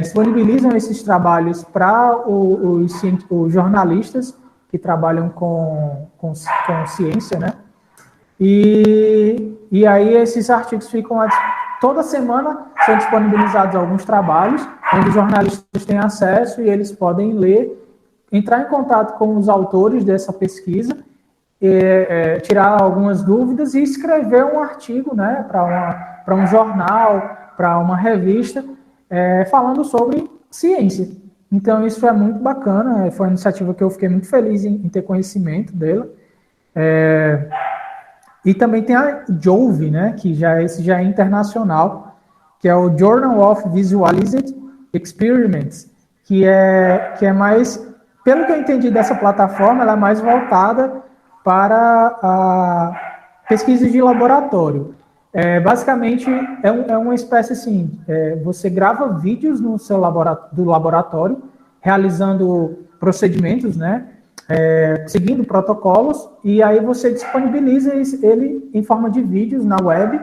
disponibilizam esses trabalhos para os jornalistas que trabalham com ciência, né? E aí esses artigos ficam toda semana, são disponibilizados alguns trabalhos onde os jornalistas têm acesso e eles podem ler, entrar em contato com os autores dessa pesquisa, tirar algumas dúvidas e escrever um artigo, né, para um jornal, para uma revista, falando sobre ciência. Então isso é muito bacana, foi uma iniciativa que eu fiquei muito feliz em ter conhecimento dela. E também tem a JOVE, né, que esse já é internacional, que é o Journal of Visualized Experiments, que é mais, pelo que eu entendi dessa plataforma, ela é mais voltada para a pesquisa de laboratório. Basicamente, é uma espécie assim, você grava vídeos no seu do laboratório, realizando procedimentos, né, seguindo protocolos, e aí você disponibiliza ele em forma de vídeos na web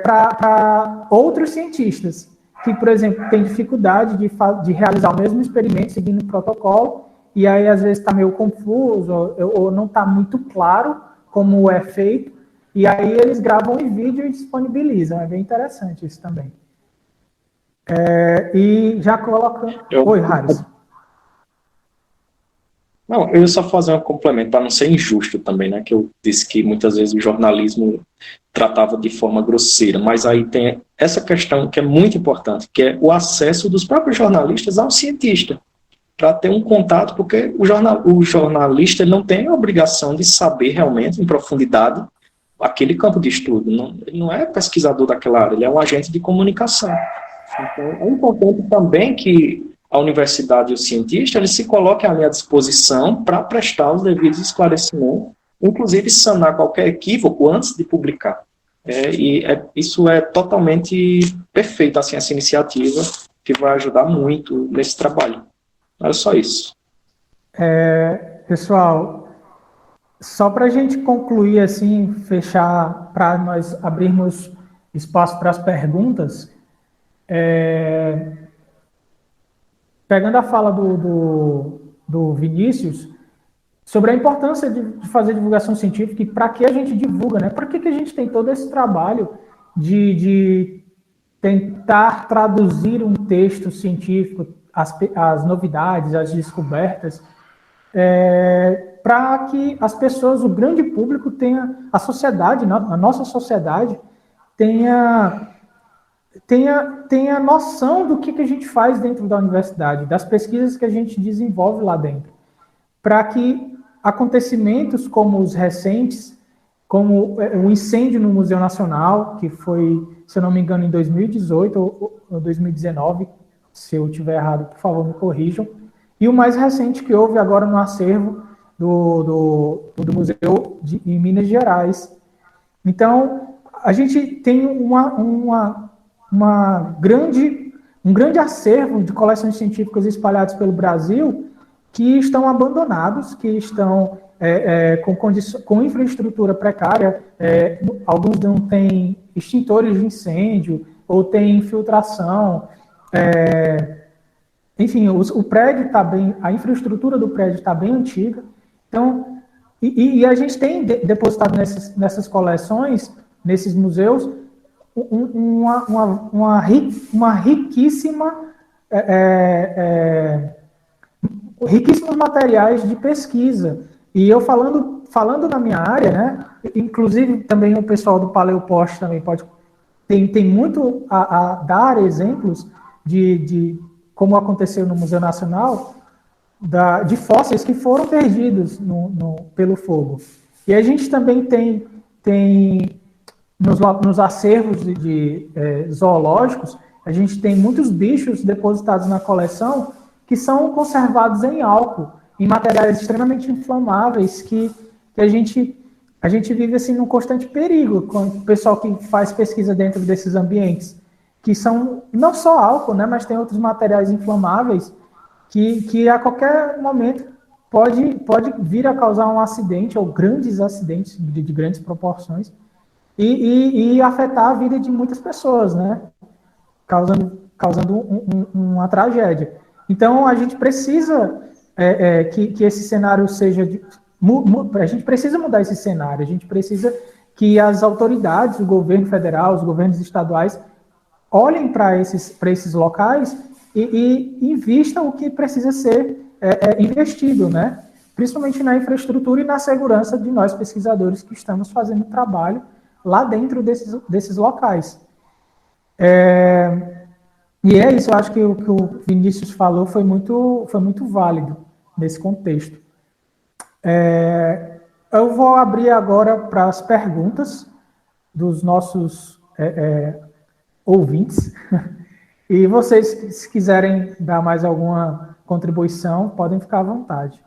para outros cientistas que, por exemplo, têm dificuldade de realizar o mesmo experimento seguindo o protocolo, e aí às vezes está meio confuso ou não está muito claro como é feito, e aí eles gravam em vídeo e disponibilizam. É bem interessante isso também. E já coloca... Oi, Harrison. Não, eu ia só fazer um complemento, para não ser injusto também, né? Que eu disse que muitas vezes o jornalismo tratava de forma grosseira, mas aí tem essa questão que é muito importante, que é o acesso dos próprios jornalistas ao cientista, para ter um contato, porque o jornalista não tem a obrigação de saber realmente, em profundidade, aquele campo de estudo. Não, ele não é pesquisador daquela área, ele é um agente de comunicação. Então, é importante também que a universidade e o cientista eles se coloquem ali à disposição para prestar os devidos esclarecimentos, inclusive sanar qualquer equívoco antes de publicar. Isso é totalmente perfeito, assim, essa iniciativa, que vai ajudar muito nesse trabalho. Era só isso. Pessoal, só para a gente concluir, assim, fechar, para nós abrirmos espaço para as perguntas, pegando a fala do Vinícius, sobre a importância de fazer divulgação científica e para que a gente divulga, né? Por que a gente tem todo esse trabalho de tentar traduzir um texto científico, as novidades, as descobertas, para que as pessoas, o grande público tenha, a sociedade, a nossa sociedade, tenha noção do que a gente faz dentro da universidade, das pesquisas que a gente desenvolve lá dentro, para que acontecimentos como os recentes, como o incêndio no Museu Nacional, que foi, se eu não me engano, em 2018 ou 2019, se eu estiver errado, por favor, me corrijam, e o mais recente que houve agora no acervo do Museu em Minas Gerais. Então, a gente tem um grande acervo de coleções científicas espalhados pelo Brasil que estão abandonados, que estão com infraestrutura precária, alguns não têm extintores de incêndio, ou têm infiltração, enfim, o prédio está bem, a infraestrutura do prédio está bem antiga, então, e a gente tem depositado nessas coleções, nesses museus, riquíssimos materiais de pesquisa. E eu falando na minha área, né, inclusive também o pessoal do Paleopost também tem muito a dar exemplos de como aconteceu no Museu Nacional, de fósseis que foram perdidos pelo fogo. E a gente também tem nos acervos zoológicos, a gente tem muitos bichos depositados na coleção que são conservados em álcool, em materiais extremamente inflamáveis, que a gente vive assim num constante perigo com o pessoal que faz pesquisa dentro desses ambientes, que são não só álcool, né, mas tem outros materiais inflamáveis que a qualquer momento pode vir a causar um acidente, ou grandes acidentes de grandes proporções, e afetar a vida de muitas pessoas, né? Causando uma tragédia. Então, a gente precisa que esse cenário seja... a gente precisa mudar esse cenário, a gente precisa que as autoridades, o governo federal, os governos estaduais, olhem para esses locais e invistam o que precisa ser investido, né? Principalmente na infraestrutura e na segurança de nós pesquisadores que estamos fazendo trabalho lá dentro desses locais. E é isso, eu acho que o que o Vinícius falou foi muito válido nesse contexto. Eu vou abrir agora para as perguntas dos nossos ouvintes. E vocês, se quiserem dar mais alguma contribuição, podem ficar à vontade.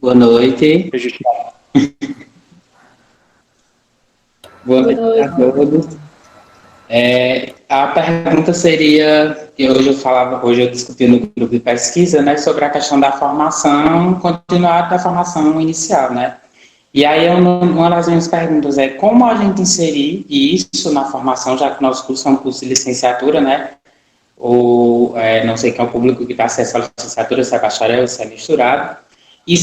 Boa noite. Boa noite a todos. A pergunta seria, hoje eu discuti no grupo de pesquisa, né, sobre a questão da formação continuada da formação inicial, né? E aí uma das minhas perguntas é como a gente inserir isso na formação, já que o nosso curso é um curso de licenciatura, né? Ou não sei quem é o público que está acesso à licenciatura, se é bacharel, se é misturado. E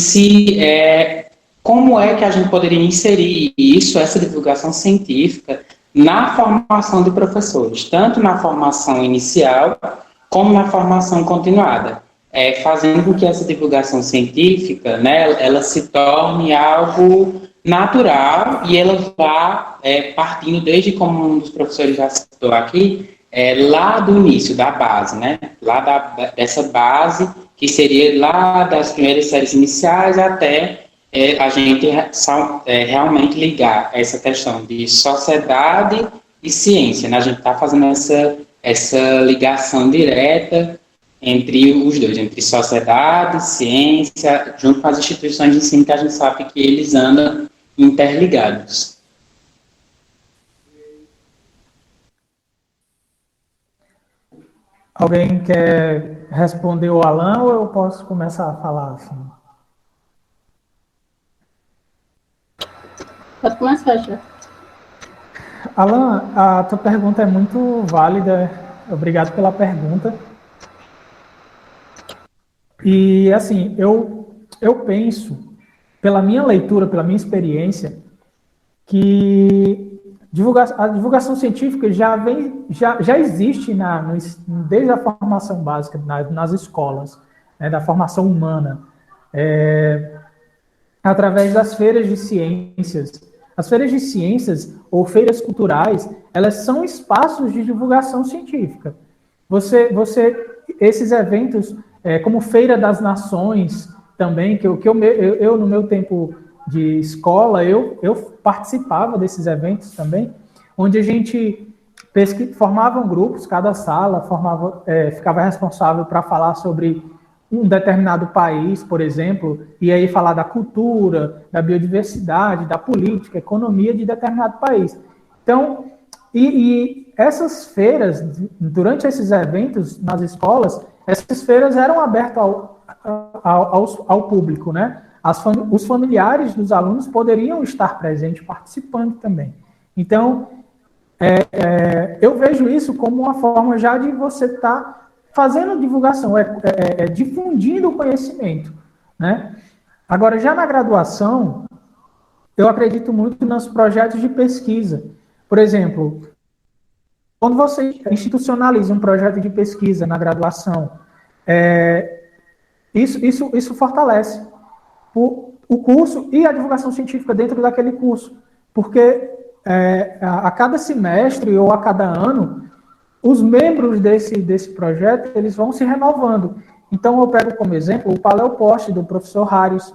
como é que a gente poderia inserir essa divulgação científica na formação de professores, tanto na formação inicial como na formação continuada, fazendo com que essa divulgação científica, né, ela se torne algo natural e ela vá partindo desde, como um dos professores já citou aqui, lá do início, da base, né, dessa base que seria lá das primeiras séries iniciais até a gente realmente ligar essa questão de sociedade e ciência, né? A gente está fazendo essa ligação direta entre os dois, entre sociedade, ciência, junto com as instituições de ensino, que a gente sabe que eles andam interligados. Alguém quer responder o Alan ou eu posso começar a falar assim? Pode começar, já. Alan, a tua pergunta é muito válida. Obrigado pela pergunta. E, assim, eu penso, pela minha leitura, pela minha experiência, que a divulgação científica já existe desde a formação básica, nas escolas, né, da formação humana, através das feiras de ciências. As feiras de ciências ou feiras culturais, elas são espaços de divulgação científica. Esses eventos, como Feira das Nações, também, que eu no meu tempo de escola, eu participava desses eventos também, onde a gente formava grupos, cada sala ficava responsável para falar sobre um determinado país, por exemplo, e aí falar da cultura, da biodiversidade, da política, economia de determinado país. Então, e essas feiras, durante esses eventos nas escolas, essas feiras eram abertas ao público, né? Os familiares dos alunos poderiam estar presentes, participando também. Então, eu vejo isso como uma forma já de você estar fazendo divulgação, difundindo o conhecimento, né? Agora, já na graduação, eu acredito muito nos projetos de pesquisa. Por exemplo, quando você institucionaliza um projeto de pesquisa na graduação, isso fortalece o curso e a divulgação científica dentro daquele curso, porque a cada semestre ou a cada ano, os membros desse projeto, eles vão se renovando. Então, eu pego como exemplo o Paleopost, do professor Harris.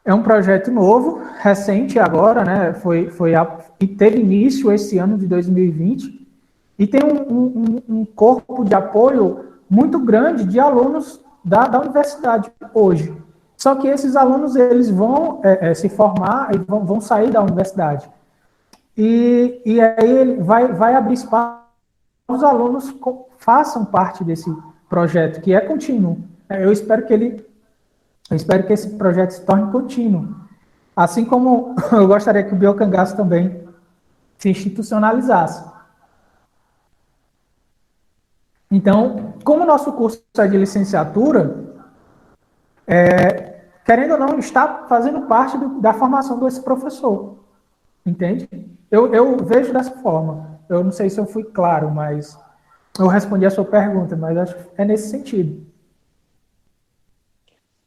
É um projeto novo, recente agora, né? E teve início esse ano de 2020, e tem um corpo de apoio muito grande de alunos da universidade hoje. Só que esses alunos, eles vão se formar e vão sair da universidade. E aí ele vai abrir espaço os alunos façam parte desse projeto, que é contínuo. Eu espero que esse projeto se torne contínuo. Assim como eu gostaria que o biocangaço também se institucionalizasse. Então, como o nosso curso é de licenciatura, querendo ou não, está fazendo parte da formação desse professor. Entende? Eu vejo dessa forma. Eu não sei se eu fui claro, mas eu respondi a sua pergunta, mas acho que é nesse sentido.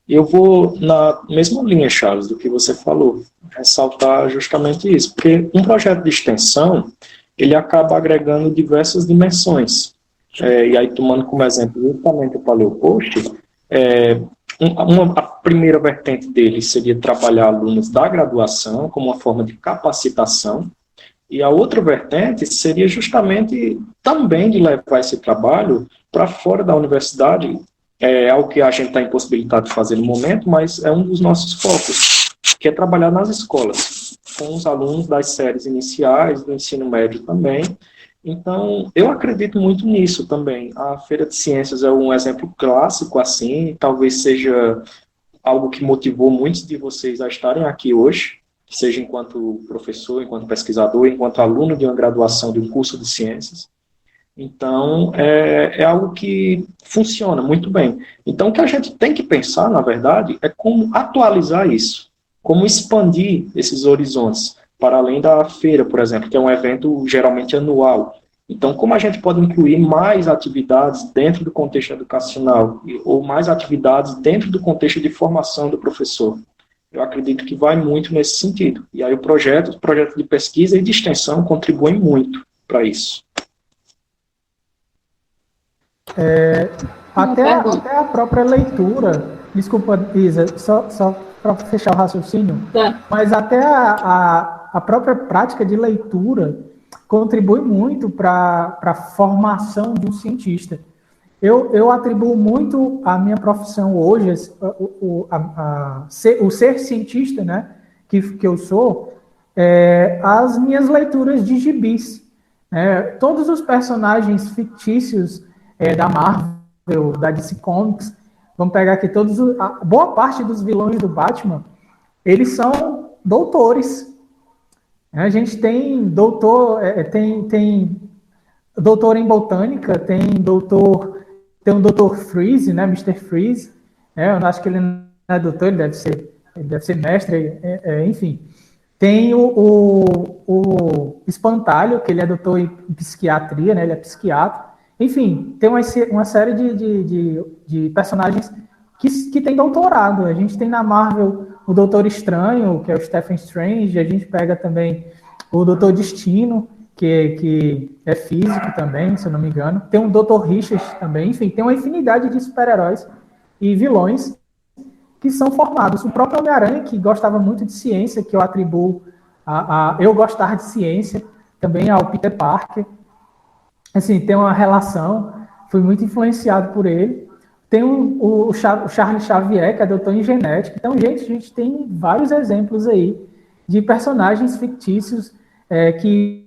Eu vou na mesma linha, Charles, do que você falou, ressaltar justamente isso, porque um projeto de extensão, ele acaba agregando diversas dimensões. E aí, tomando como exemplo justamente o Paleopost, a primeira vertente dele seria trabalhar alunos da graduação como uma forma de capacitação, e a outra vertente seria justamente também de levar esse trabalho para fora da universidade, algo que a gente está impossibilitado de fazer no momento, mas é um dos nossos focos, que é trabalhar nas escolas, com os alunos das séries iniciais, do ensino médio também. Então, eu acredito muito nisso também. A Feira de Ciências é um exemplo clássico, assim, talvez seja algo que motivou muitos de vocês a estarem aqui hoje, seja enquanto professor, enquanto pesquisador, enquanto aluno de uma graduação de um curso de ciências. Então, é algo que funciona muito bem. Então, o que a gente tem que pensar, na verdade, é como atualizar isso, como expandir esses horizontes, para além da feira, por exemplo, que é um evento geralmente anual. Então, como a gente pode incluir mais atividades dentro do contexto educacional ou mais atividades dentro do contexto de formação do professor? Eu acredito que vai muito nesse sentido. E aí os projetos de pesquisa e de extensão contribuem muito para isso. Até a própria leitura, desculpa, Isa, só para fechar o raciocínio, mas até a própria prática de leitura contribui muito para a formação de um cientista. Eu atribuo muito a minha profissão hoje, o ser cientista, né, que eu sou, às minhas leituras de gibis. Todos os personagens fictícios da Marvel, da DC Comics, vamos pegar aqui boa parte dos vilões do Batman, eles são doutores. A gente tem doutor, tem doutor em botânica, tem um doutor Freeze, né, Mr. Freeze. Eu acho que ele não é doutor, ele deve ser mestre, enfim. Tem o Espantalho, que ele é doutor em psiquiatria, né, ele é psiquiatra. Enfim, tem uma série de personagens que tem doutorado. A gente tem na Marvel o Doutor Estranho, que é o Stephen Strange. A gente pega também o Doutor Destino, que é físico também, se eu não me engano. Tem o Doutor Richard também. Enfim, tem uma infinidade de super-heróis e vilões que são formados. O próprio Homem-Aranha, que gostava muito de ciência, que eu atribuo a eu gostar de ciência, também ao Peter Parker. Assim, tem uma relação, fui muito influenciado por ele. Tem o Charles Xavier, que é doutor em genética. Então, a gente tem vários exemplos aí de personagens fictícios que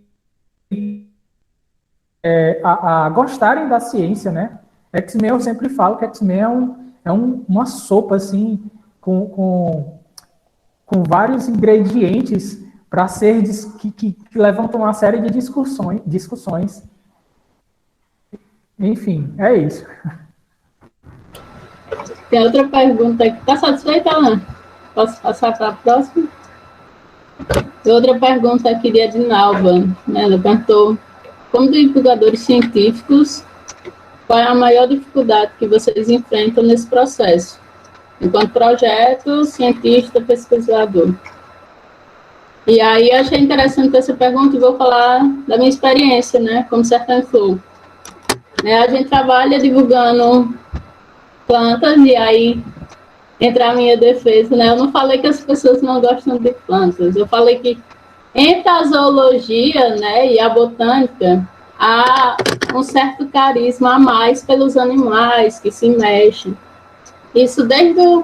gostarem da ciência, né? X-Men, eu sempre falo que X-Men uma sopa, assim, com vários ingredientes para ser que levantam uma série de discussões. Enfim, é isso. Tem outra pergunta aqui. Está satisfeita, Alan? Posso passar para a próxima? Tem outra pergunta aqui de Edinalva. Né? Ela perguntou, como divulgadores científicos, qual é a maior dificuldade que vocês enfrentam nesse processo? Enquanto projeto, cientista, pesquisador. E aí, achei interessante essa pergunta e vou falar da minha experiência, né, como Sertão Flow. A gente trabalha divulgando plantas e aí entra a minha defesa, né? Eu não falei que as pessoas não gostam de plantas, eu falei que entre a zoologia, né, e a botânica há um certo carisma a mais pelos animais que se mexem. Isso desde o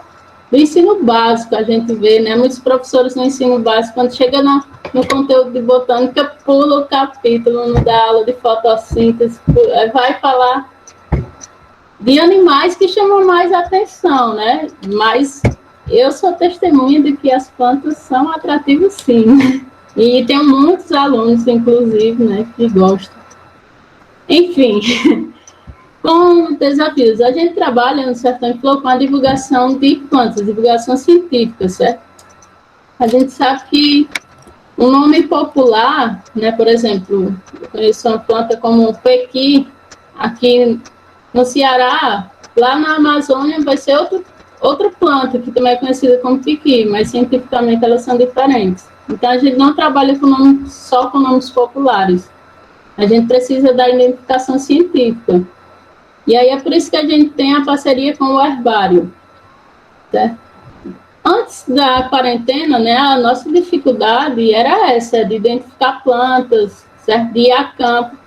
ensino básico a gente vê, né? Muitos professores no ensino básico, quando chega no conteúdo de botânica, pula o capítulo, não dá aula de fotossíntese, vai falar de animais que chamam mais atenção, né? Mas eu sou testemunha de que as plantas são atrativas, sim. E tenho muitos alunos, inclusive, né, que gostam. Enfim, com desafios. A gente trabalha no Sertão Flow com a divulgação de plantas, divulgação científica, certo? A gente sabe que um nome popular, né, por exemplo, eu conheço uma planta como o pequi, aqui no Ceará, lá na Amazônia vai ser outra planta, que também é conhecida como piqui, mas cientificamente elas são diferentes. Então, a gente não trabalha só com nomes populares. A gente precisa da identificação científica. E aí é por isso que a gente tem a parceria com o herbário. Certo? Antes da quarentena, né, a nossa dificuldade era essa, de identificar plantas, certo? De ir a campo.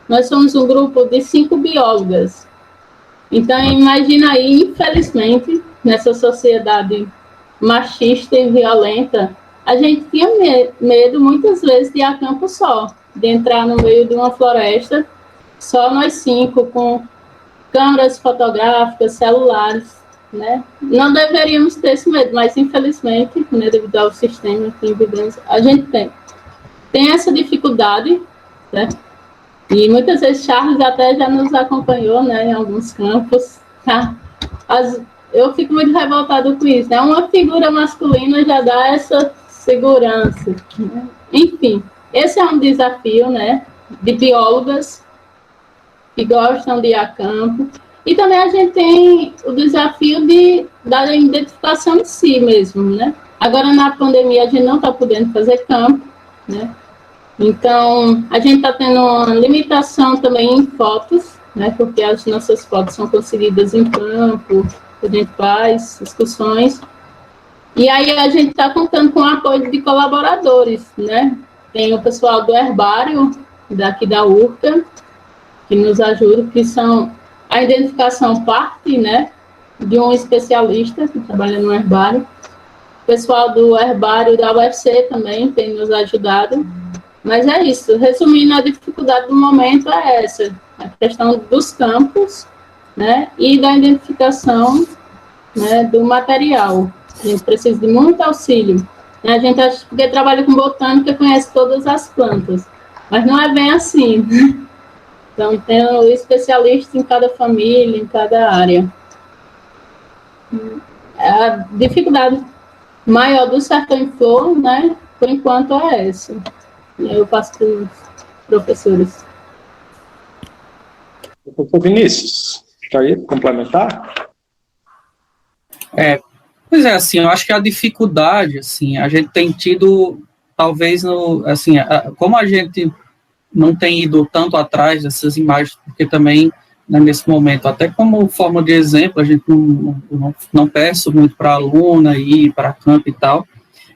Nós somos um grupo de 5 biólogas. Então, imagina aí, infelizmente, nessa sociedade machista e violenta, a gente tinha medo, muitas vezes, de ir a campo só, de entrar no meio de uma floresta, só nós 5, com câmeras fotográficas, celulares, né? Não deveríamos ter esse medo, mas, infelizmente, né, devido ao sistema que vivemos, a gente tem essa dificuldade, certo? E muitas vezes Charles até já nos acompanhou, né, em alguns campos. Tá? Eu fico muito revoltada com isso, né? Uma figura masculina já dá essa segurança. Né? Enfim, esse é um desafio, né, de biólogas que gostam de ir a campo. E também a gente tem o desafio da identificação em si mesmo, né? Agora, na pandemia, a gente não está podendo fazer campo, né? Então, a gente está tendo uma limitação também em fotos, né? Porque as nossas fotos são conseguidas em campo, a gente faz excursões. E aí a gente está contando com o apoio de colaboradores, né? Tem o pessoal do herbário, daqui da URCA, que nos ajuda, que são a identificação parte, né, de um especialista que trabalha no herbário. O pessoal do herbário da UFC também tem nos ajudado. Mas é isso, resumindo, a dificuldade do momento é essa, a questão dos campos, né, e da identificação, né, do material. A gente precisa de muito auxílio. A gente acha que porque trabalha com botânica conhece todas as plantas, mas não é bem assim. Então, tem um especialista em cada família, em cada área. A dificuldade maior do Sertão em Flor, né, por enquanto, é essa. Eu passo para os professores. Professor Vinícius, gostaria de complementar? Pois é, assim, eu acho que a dificuldade, assim, a gente tem tido, talvez, como a gente não tem ido tanto atrás dessas imagens, porque também, né, nesse momento, até como forma de exemplo, a gente não peço muito para a aluna ir para campo e tal,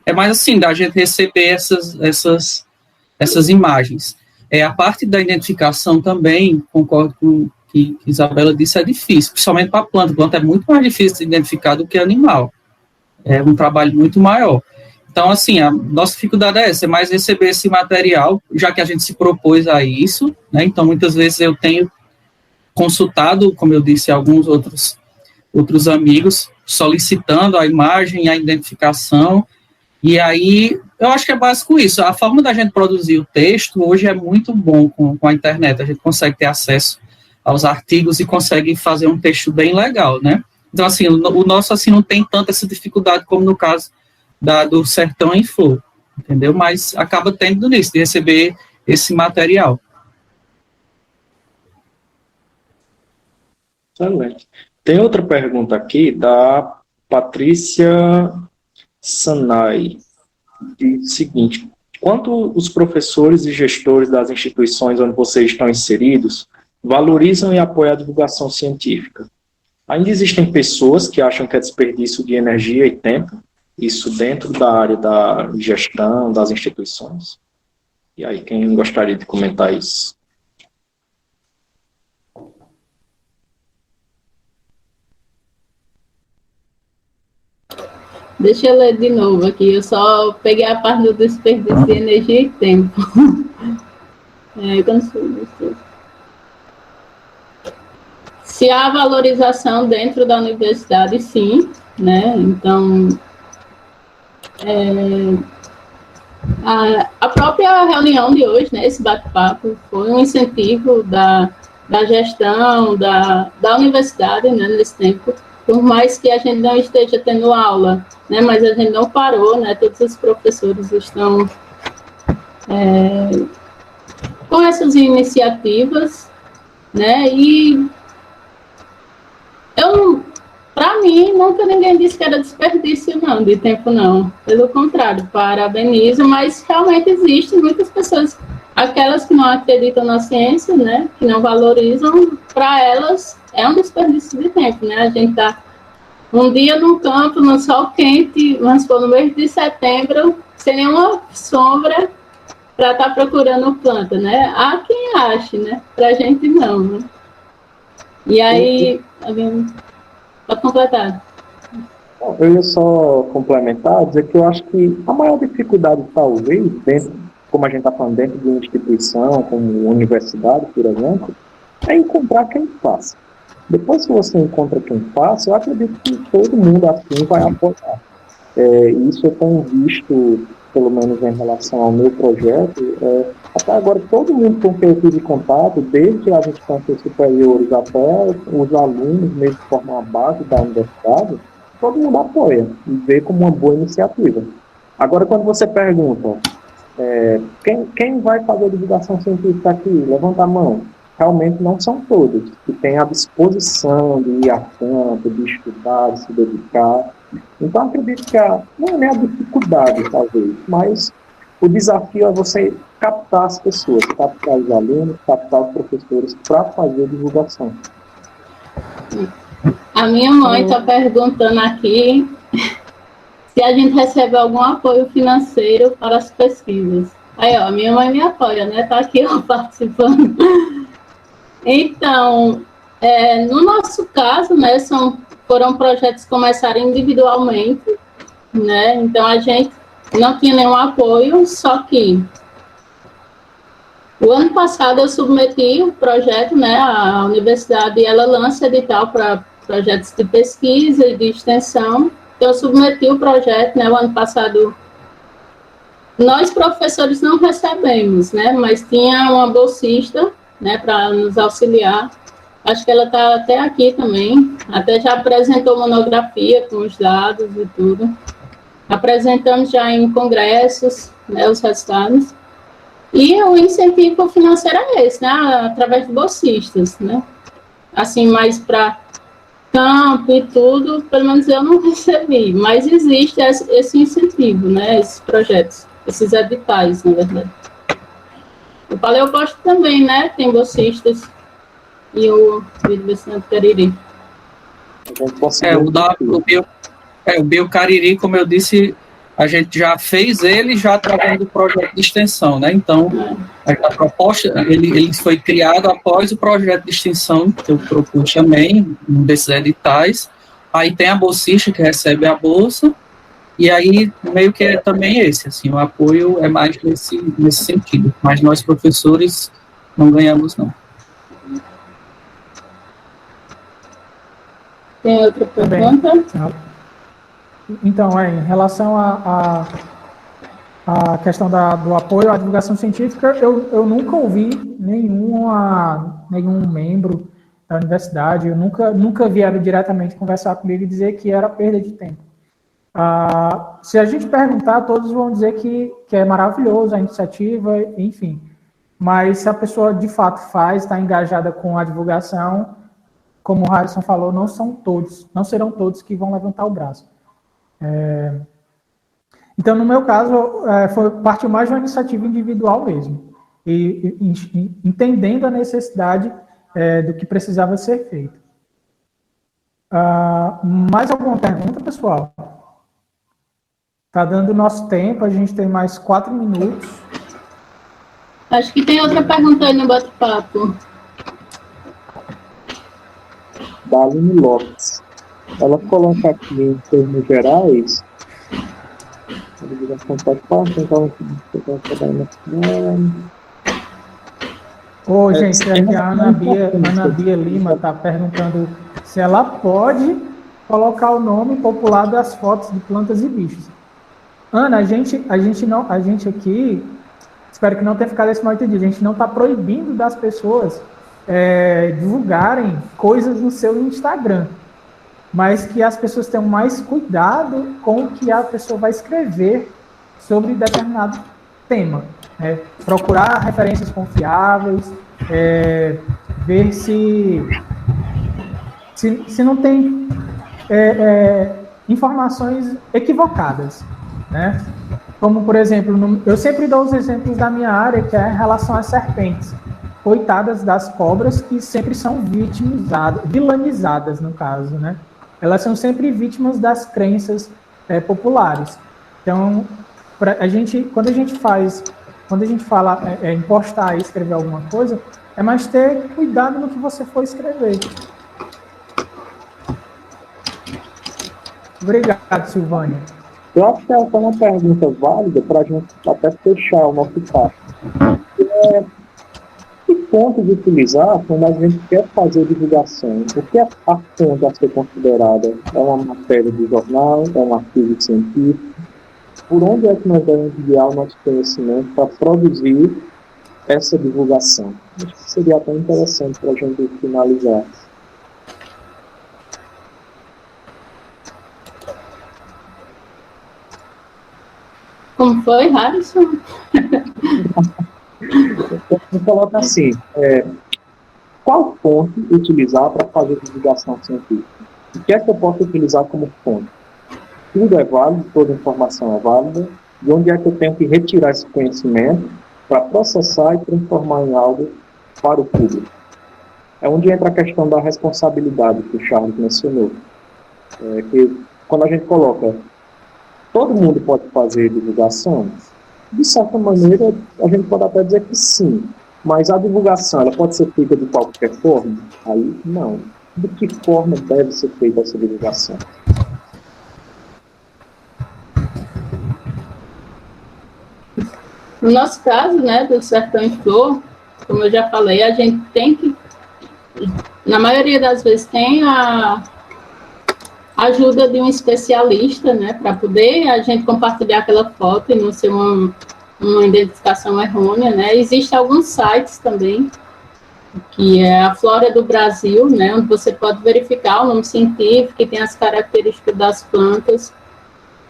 é mais assim, da gente receber essas imagens. A parte da identificação também, concordo com o que Isabela disse, é difícil, principalmente para a planta. A planta é muito mais difícil de identificar do que animal. É um trabalho muito maior. Então, assim, a nossa dificuldade é essa, é mais receber esse material, já que a gente se propôs a isso, né? Então, muitas vezes eu tenho consultado, como eu disse, alguns outros amigos, solicitando a imagem, a identificação, e aí, eu acho que é básico isso. A forma da gente produzir o texto hoje é muito bom com a internet. A gente consegue ter acesso aos artigos e consegue fazer um texto bem legal, né? Então, assim, o nosso, assim, não tem tanta essa dificuldade como no caso do Sertão em Flor, entendeu? Mas acaba tendo nisso, de receber esse material. Excelente. Tem outra pergunta aqui da Patrícia Sanai. Diz o seguinte: quanto os professores e gestores das instituições onde vocês estão inseridos valorizam e apoiam a divulgação científica? Ainda existem pessoas que acham que é desperdício de energia e tempo, isso dentro da área da gestão das instituições? E aí, quem gostaria de comentar isso? Deixa eu ler de novo aqui, eu só peguei a parte do desperdício de energia e tempo. Se há valorização dentro da universidade, sim, né? Então, a própria reunião de hoje, né, esse bate-papo, foi um incentivo da gestão da universidade, né, nesse tempo, por mais que a gente não esteja tendo aula, né, mas a gente não parou, né, todos os professores estão com essas iniciativas, né, e para mim, nunca ninguém disse que era desperdício, não, de tempo, não. Pelo contrário, parabenizo, mas realmente existem muitas pessoas, aquelas que não acreditam na ciência, né, que não valorizam, para elas é um desperdício de tempo, né? A gente está um dia no campo, no sol quente, mas for no mês de setembro, sem nenhuma sombra, para estar procurando planta, né? Há quem ache, né? Para a gente não, né? E aí, pode completar. Eu ia só complementar, dizer que eu acho que a maior dificuldade, talvez, dentro, como a gente está falando, dentro de uma instituição, como universidade, por exemplo, é encontrar quem faça. Depois que você encontra quem faça, eu acredito que todo mundo assim vai apoiar. Isso eu tenho visto, pelo menos em relação ao meu projeto, até agora todo mundo com quem eu tive contato, desde as instâncias superiores até os alunos, mesmo que formam a base da universidade, todo mundo apoia e vê como uma boa iniciativa. Agora, quando você pergunta quem vai fazer a divulgação científica aqui, levanta a mão. realmente não são todos que têm a disposição de ir a campo, de estudar, de se dedicar. Então, acredito que não é nem a dificuldade, talvez, mas o desafio é você captar as pessoas, captar os alunos, captar os professores para fazer divulgação. A minha mãe está perguntando aqui se a gente recebe algum apoio financeiro para as pesquisas. Aí, ó, minha mãe me apoia, né? Está aqui, ó, participando. Então, no nosso caso, né, foram projetos que começaram individualmente, né? Então, a gente não tinha nenhum apoio, só que o ano passado eu submeti o projeto, né? A universidade, ela lança edital para projetos de pesquisa e de extensão. Então, eu submeti o projeto, né? O ano passado, nós professores não recebemos, né? Mas tinha uma bolsista, né? Para nos auxiliar. Acho que ela está até aqui também. Até já apresentou monografia com os dados e tudo. Apresentamos já em congressos, né? Os resultados. E o incentivo financeiro é esse, né? Através de bolsistas, né? Assim, mais para campo e tudo, pelo menos eu não recebi, mas existe esse incentivo, né? Esses projetos, esses editais, na verdade. O Paleoposto também, né? Tem bolsistas e o Universidade do Cariri. O Biocariri, como eu disse, a gente já fez ele já através do projeto de extensão, né? Então, a proposta, ele foi criado após o projeto de extensão que eu propus também, um desses editais. Aí tem a bolsista que recebe a bolsa, e aí meio que é também esse, assim, o apoio é mais nesse sentido. Mas nós, professores, não ganhamos, não. Tem outra pergunta? Então, em relação à questão do apoio à divulgação científica, eu nunca ouvi nenhum membro da universidade, eu nunca vieram diretamente conversar comigo e dizer que era perda de tempo. Se a gente perguntar, todos vão dizer que é maravilhoso a iniciativa, enfim. Mas se a pessoa de fato está engajada com a divulgação, como o Harrison falou, não serão todos que vão levantar o braço. Então, no meu caso, partiu mais de uma iniciativa individual mesmo, e entendendo a necessidade do que precisava ser feito. Mais alguma pergunta, pessoal? Está dando o nosso tempo, a gente tem mais 4 minutos. Acho que tem outra pergunta aí no bate-papo. Da Aline Lopes. Ela coloca aqui em termos gerais a divulgação pode passar, então gente, aqui a Ana Bia Lima está perguntando se ela pode colocar o nome popular das fotos de plantas e bichos. Ana, a gente aqui, espero que não tenha ficado esse mal entendido, a gente não está proibindo das pessoas divulgarem coisas no seu Instagram, mas que as pessoas tenham mais cuidado com o que a pessoa vai escrever sobre determinado tema. Procurar referências confiáveis, ver se não tem informações equivocadas, né? Como, por exemplo, eu sempre dou os exemplos da minha área, que é em relação às serpentes. Coitadas das cobras, que sempre são vilanizadas, no caso, né? Elas são sempre vítimas das crenças populares. Então, quando a gente fala em postar e escrever alguma coisa, é mais ter cuidado no que você for escrever. Obrigado, Silvânia. Eu acho que essa é uma pergunta válida para a gente até fechar o nosso papo. Que ponto de utilizar quando a gente quer fazer divulgação? O que a fonte a ser considerada? É uma matéria de jornal? É um artigo científico? Por onde é que nós devemos guiar o nosso conhecimento para produzir essa divulgação? Acho que seria até interessante para a gente finalizar. Como foi, Harrison? Eu coloco assim, qual fonte utilizar para fazer divulgação científica? O que é que eu posso utilizar como fonte? Tudo é válido, toda informação é válida, de onde é que eu tenho que retirar esse conhecimento para processar e transformar em algo para o público? É onde entra a questão da responsabilidade que o Charles mencionou. Que quando a gente coloca, todo mundo pode fazer divulgação, de certa maneira, a gente pode até dizer que sim, mas a divulgação, ela pode ser feita de qualquer forma? Aí, não. De que forma deve ser feita essa divulgação? No nosso caso, né, do Sertão em Flor, como eu já falei, a gente tem que, na maioria das vezes, tem a ajuda de um especialista, né, para poder a gente compartilhar aquela foto e não ser uma identificação errônea, né. Existem alguns sites também, que é a Flora do Brasil, né, onde você pode verificar o nome científico e tem as características das plantas.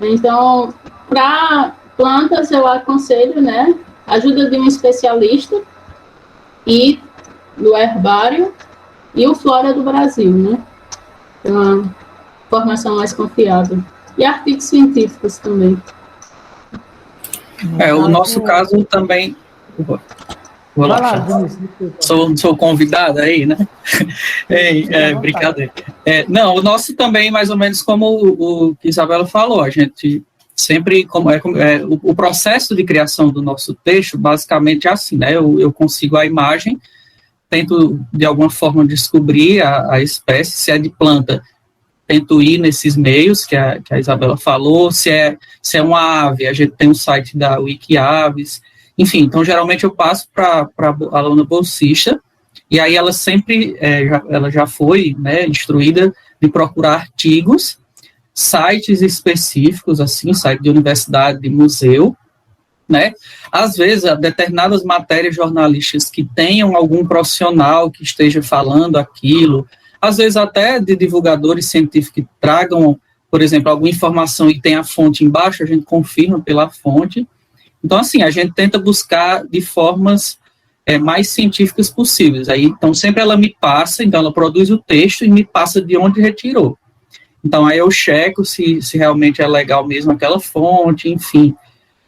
Então, para plantas, eu aconselho, né, a ajuda de um especialista e do herbário e o Flora do Brasil, né, é uma informação mais confiável. E artigos científicos também. O nosso caso também... Vou lá, sou convidada aí, né? Brincadeira. Não, o nosso também, mais ou menos como o que Isabela falou, a gente sempre, o processo de criação do nosso texto, basicamente é assim, né? Eu consigo a imagem, tento, de alguma forma, descobrir a espécie, se é de planta, tento ir nesses meios que a Isabela falou, se é uma ave, a gente tem um site da Wikiaves. Enfim, então, geralmente eu passo para a aluna bolsista, e aí ela sempre, ela já foi, né, instruída de procurar artigos, sites específicos, assim, site de universidade, de museu, né? Às vezes, determinadas matérias jornalísticas que tenham algum profissional que esteja falando aquilo, às vezes até de divulgadores científicos que tragam, por exemplo, alguma informação e tem a fonte embaixo, a gente confirma pela fonte. Então, assim, a gente tenta buscar de formas mais científicas possíveis. Aí, então, sempre ela me passa, então ela produz o texto e me passa de onde retirou. Então, aí eu checo se realmente é legal mesmo aquela fonte, enfim.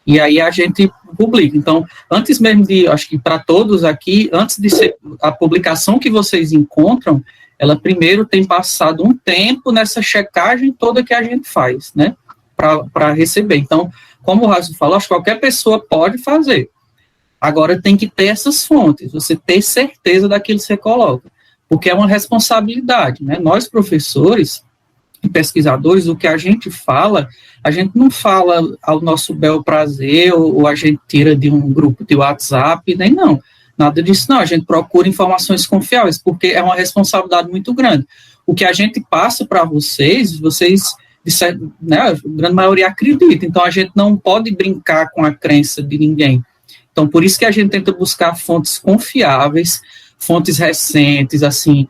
E aí a gente publica. Então, antes mesmo de, acho que para todos aqui, antes de ser a publicação que vocês encontram, ela primeiro tem passado um tempo nessa checagem toda que a gente faz, né? Para receber. Então, como o Raso falou, acho que qualquer pessoa pode fazer. Agora tem que ter essas fontes, você ter certeza daquilo que você coloca, porque é uma responsabilidade, né? Nós, professores e pesquisadores, o que a gente não fala ao nosso bel prazer, ou a gente tira de um grupo de WhatsApp, nem não. Nada disso, não. A gente procura informações confiáveis, porque é uma responsabilidade muito grande. O que a gente passa para vocês, né, a grande maioria acredita, então a gente não pode brincar com a crença de ninguém. Então, por isso que a gente tenta buscar fontes confiáveis, fontes recentes, assim,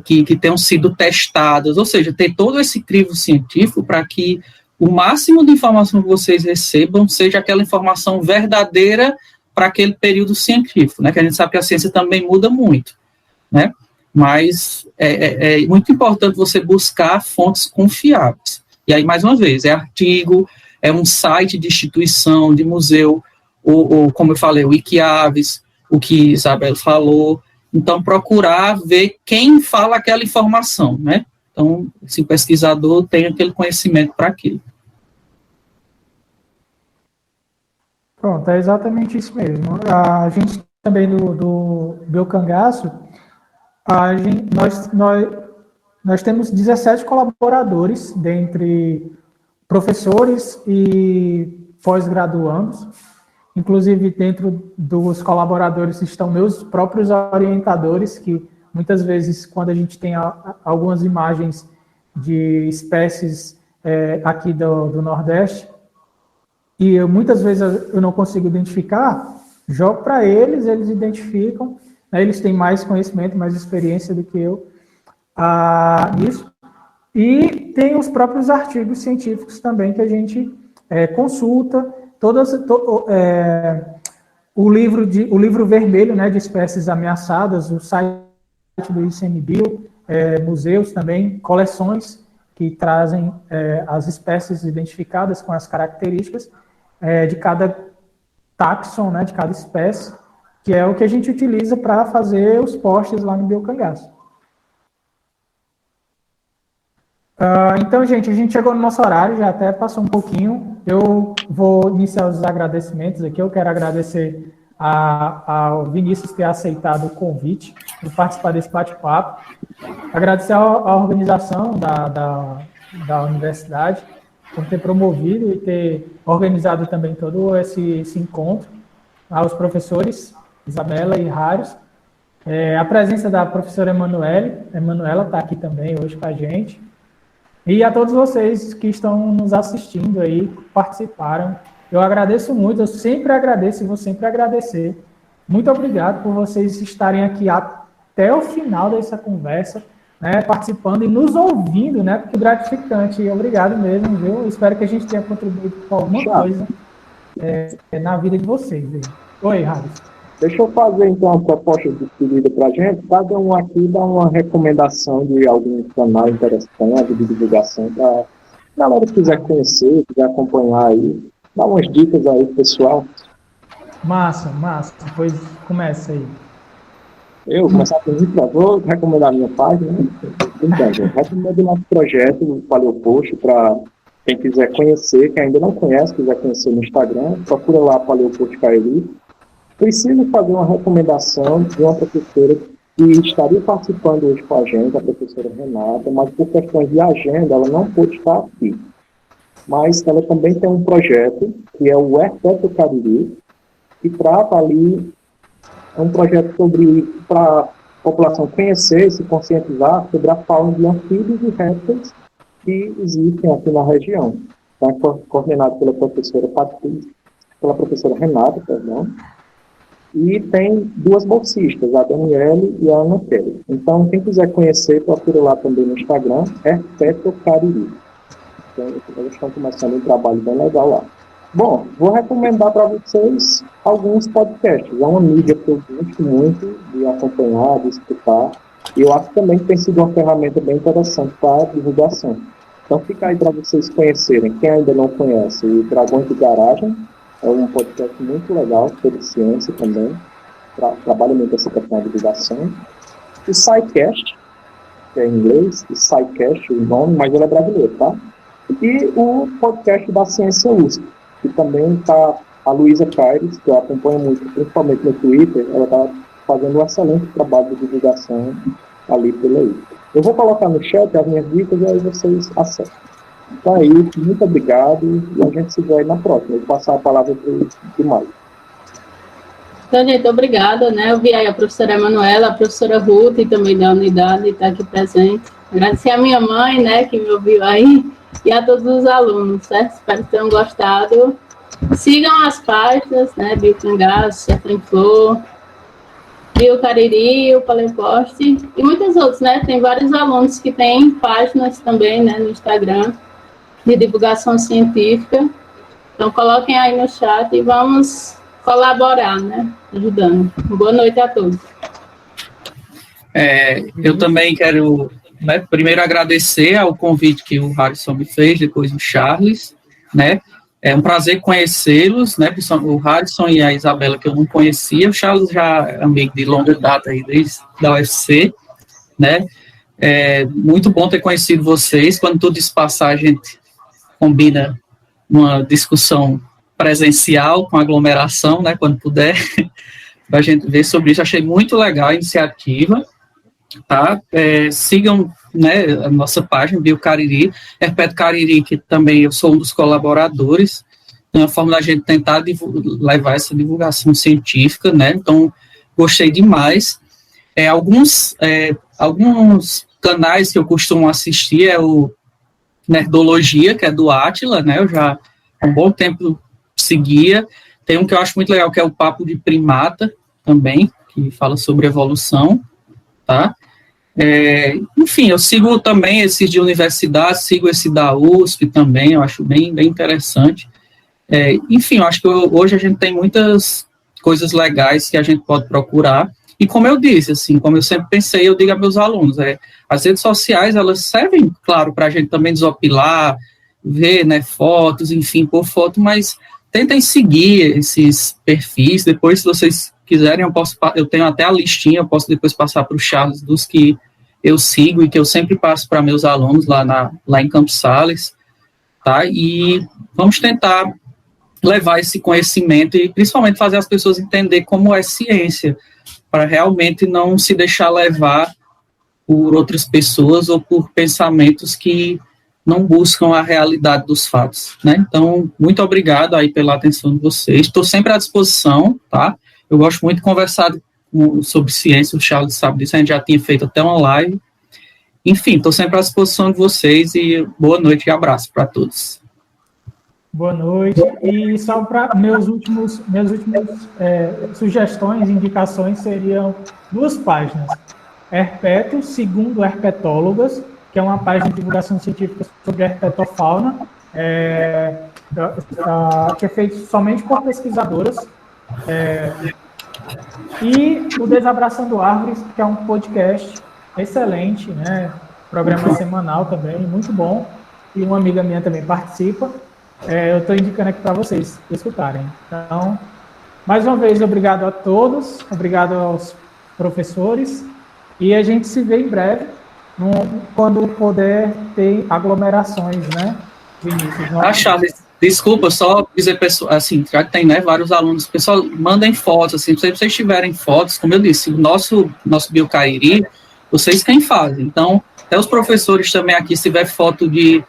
que tenham sido testadas, ou seja, ter todo esse crivo científico para que o máximo de informação que vocês recebam seja aquela informação verdadeira para aquele período científico, né, que a gente sabe que a ciência também muda muito, né? Mas é muito importante você buscar fontes confiáveis. E aí, mais uma vez, é artigo, é um site de instituição, de museu, ou como eu falei, o Wikiaves, o que Isabel falou. Então, procurar ver quem fala aquela informação, né? Então, se o pesquisador tem aquele conhecimento para aquilo. Pronto, é exatamente isso mesmo. A gente também do Biocangaço, nós temos 17 colaboradores, dentre professores e pós-graduandos. Inclusive, dentro dos colaboradores estão meus próprios orientadores, que muitas vezes, quando a gente tem algumas imagens de espécies aqui do Nordeste, e muitas vezes eu não consigo identificar, jogo para eles identificam, né, eles têm mais conhecimento, mais experiência do que eu nisso. E tem os próprios artigos científicos também que a gente consulta, o livro vermelho, né, de espécies ameaçadas, o site do ICMBio, museus também, coleções que trazem as espécies identificadas com as características de cada taxon, né, de cada espécie, que é o que a gente utiliza para fazer os posts lá no Biocangaço. Então, gente, a gente chegou no nosso horário, já até passou um pouquinho. Eu vou iniciar os agradecimentos aqui. Eu quero agradecer ao Vinícius ter aceitado o convite de participar desse bate-papo. Agradecer à organização da universidade por ter promovido e ter organizado também todo esse encontro. Aos professores Isabela e Rários. A presença da professora Emanuela está aqui também hoje com a gente. E a todos vocês que estão nos assistindo aí, que participaram. Eu agradeço muito, eu sempre agradeço e vou sempre agradecer. Muito obrigado por vocês estarem aqui até o final dessa conversa, né, participando e nos ouvindo, né, porque é gratificante. Obrigado mesmo, viu? Espero que a gente tenha contribuído com alguma coisa na vida de vocês. Viu? Oi, Rádio. Deixa eu fazer, então, uma proposta de despedida para a gente. Cada um aqui dá uma recomendação de algum canal interessante, de divulgação, para a galera que quiser conhecer, quiser acompanhar aí. Dá umas dicas aí, pessoal. Massa. Depois começa aí. Eu começar por mim, vou recomendar a minha página. Né? Então, gente, recomendo o nosso projeto, o Paleopost, para quem quiser conhecer, quem ainda não conhece, quiser conhecer no Instagram, procura lá Paleopost Cariri. Preciso fazer uma recomendação de uma professora que estaria participando hoje com a gente, a professora Renata, mas por questões de agenda ela não pôde estar aqui. Mas ela também tem um projeto, que é o Herpeto Cariri, que trata ali, é um projeto para a população conhecer, se conscientizar sobre a fauna de anfíbios e répteis que existem aqui na região. Está coordenado pela professora Renata, perdão. E tem duas bolsistas, a Daniele e a Ana Kelly. Então, quem quiser conhecer, procura lá também no Instagram, Herpeto Cariri. Então, eles estão começando um trabalho bem legal lá. Bom, vou recomendar para vocês alguns podcasts. É uma mídia que eu gosto muito de acompanhar, de escutar. E eu acho também que tem sido uma ferramenta bem interessante para a divulgação. Então, fica aí para vocês conhecerem. Quem ainda não conhece, o Dragões de Garagem. É um podcast muito legal, sobre ciência também. Trabalha muito essa questão de divulgação. O SciCast, que é em inglês, o SciCast, o nome, mas ele é brasileiro, tá? E o podcast da Ciência USP, que também está a Luísa Caires, que eu acompanho muito, principalmente no Twitter, ela está fazendo um excelente trabalho de divulgação ali pela USP. Eu vou colocar no chat as minhas dicas e aí vocês acessam. Então é isso, muito obrigado e a gente se vê aí na próxima. Vou passar a palavra para o Maio. Então, gente, obrigada, né? Eu vi aí a professora Emanuela, a professora Ruth também da unidade, está aqui presente. Agradecer a minha mãe, né, que me ouviu aí, e a todos os alunos, certo? Espero que tenham gostado. Sigam as páginas, né, Biocangaço, Chefren Flor, Bio Cariri, o Paleopost e muitas outras, né? Tem vários alunos que têm páginas também, né, no Instagram, de divulgação científica. Então, coloquem aí no chat e vamos colaborar, né, ajudando. Boa noite a todos. Eu também quero, né, primeiro agradecer ao convite que o Harrison me fez, depois o Charles, né. É um prazer conhecê-los, né, o Harrison e a Isabela, que eu não conhecia. O Charles já é amigo de longa data aí, desde da UFC, né. É muito bom ter conhecido vocês. Quando tudo isso passar, a gente combina uma discussão presencial com aglomeração, né, quando puder, para a gente ver sobre isso. Achei muito legal a iniciativa, tá? Sigam, né, a nossa página, Bio Cariri, Herpeto Cariri, que também eu sou um dos colaboradores, é uma forma da gente tentar levar essa divulgação científica, né, então gostei demais. Alguns canais que eu costumo assistir é o Nerdologia, que é do Átila, né, eu já há um bom tempo seguia. Tem um que eu acho muito legal, que é o Papo de Primata, também, que fala sobre evolução, tá? Enfim, eu sigo também esses de universidade, sigo esse da USP também, eu acho bem interessante. Enfim, eu acho que hoje a gente tem muitas coisas legais que a gente pode procurar, E como eu disse, assim, como eu sempre pensei, eu digo a meus alunos, as redes sociais, elas servem, claro, para a gente também desopilar, ver, né, fotos, enfim, por foto, mas tentem seguir esses perfis. Depois, se vocês quiserem, eu tenho até a listinha, eu posso depois passar para o Charles dos que eu sigo e que eu sempre passo para meus alunos lá em Campos Sales, tá? E vamos tentar levar esse conhecimento e principalmente fazer as pessoas entender como é ciência, para realmente não se deixar levar por outras pessoas ou por pensamentos que não buscam a realidade dos fatos, né? Então, muito obrigado aí pela atenção de vocês. Estou sempre à disposição, tá? Eu gosto muito de conversar sobre ciência, o Charles sabe disso, a gente já tinha feito até uma live. Enfim, estou sempre à disposição de vocês e boa noite e abraço para todos. Boa noite. E só para meus últimos sugestões, indicações seriam 2 páginas. Herpeto, segundo herpetólogas, que é uma página de divulgação científica sobre a herpetofauna, que é feita somente por pesquisadoras. E o Desabraçando Árvores, que é um podcast excelente, né? Programa semanal também, muito bom. E uma amiga minha também participa. Eu estou indicando aqui para vocês escutarem. Então, mais uma vez, obrigado a todos, obrigado aos professores, e a gente se vê em breve, quando puder ter aglomerações, né, Vinícius? Charles, desculpa, só dizer, assim, já que tem, né, vários alunos, pessoal, mandem fotos, assim, se vocês tiverem fotos, como eu disse, o nosso Biocariri, vocês quem fazem. Então, até os professores também aqui, se tiver foto de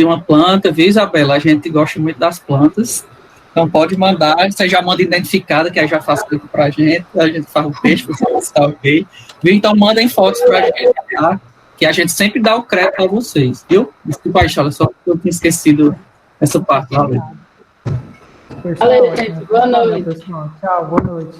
uma planta, viu, Isabela? A gente gosta muito das plantas, então pode mandar, você já manda identificada, que aí já facilita para a gente faz o peixe, você está ok. Viu? Então mandem fotos para a gente, tá? Que a gente sempre dá o crédito a vocês, viu? Desculpa aí, Charles, só porque eu tinha esquecido essa parte. Valeu. Valeu, gente. Boa noite. Tchau, boa noite.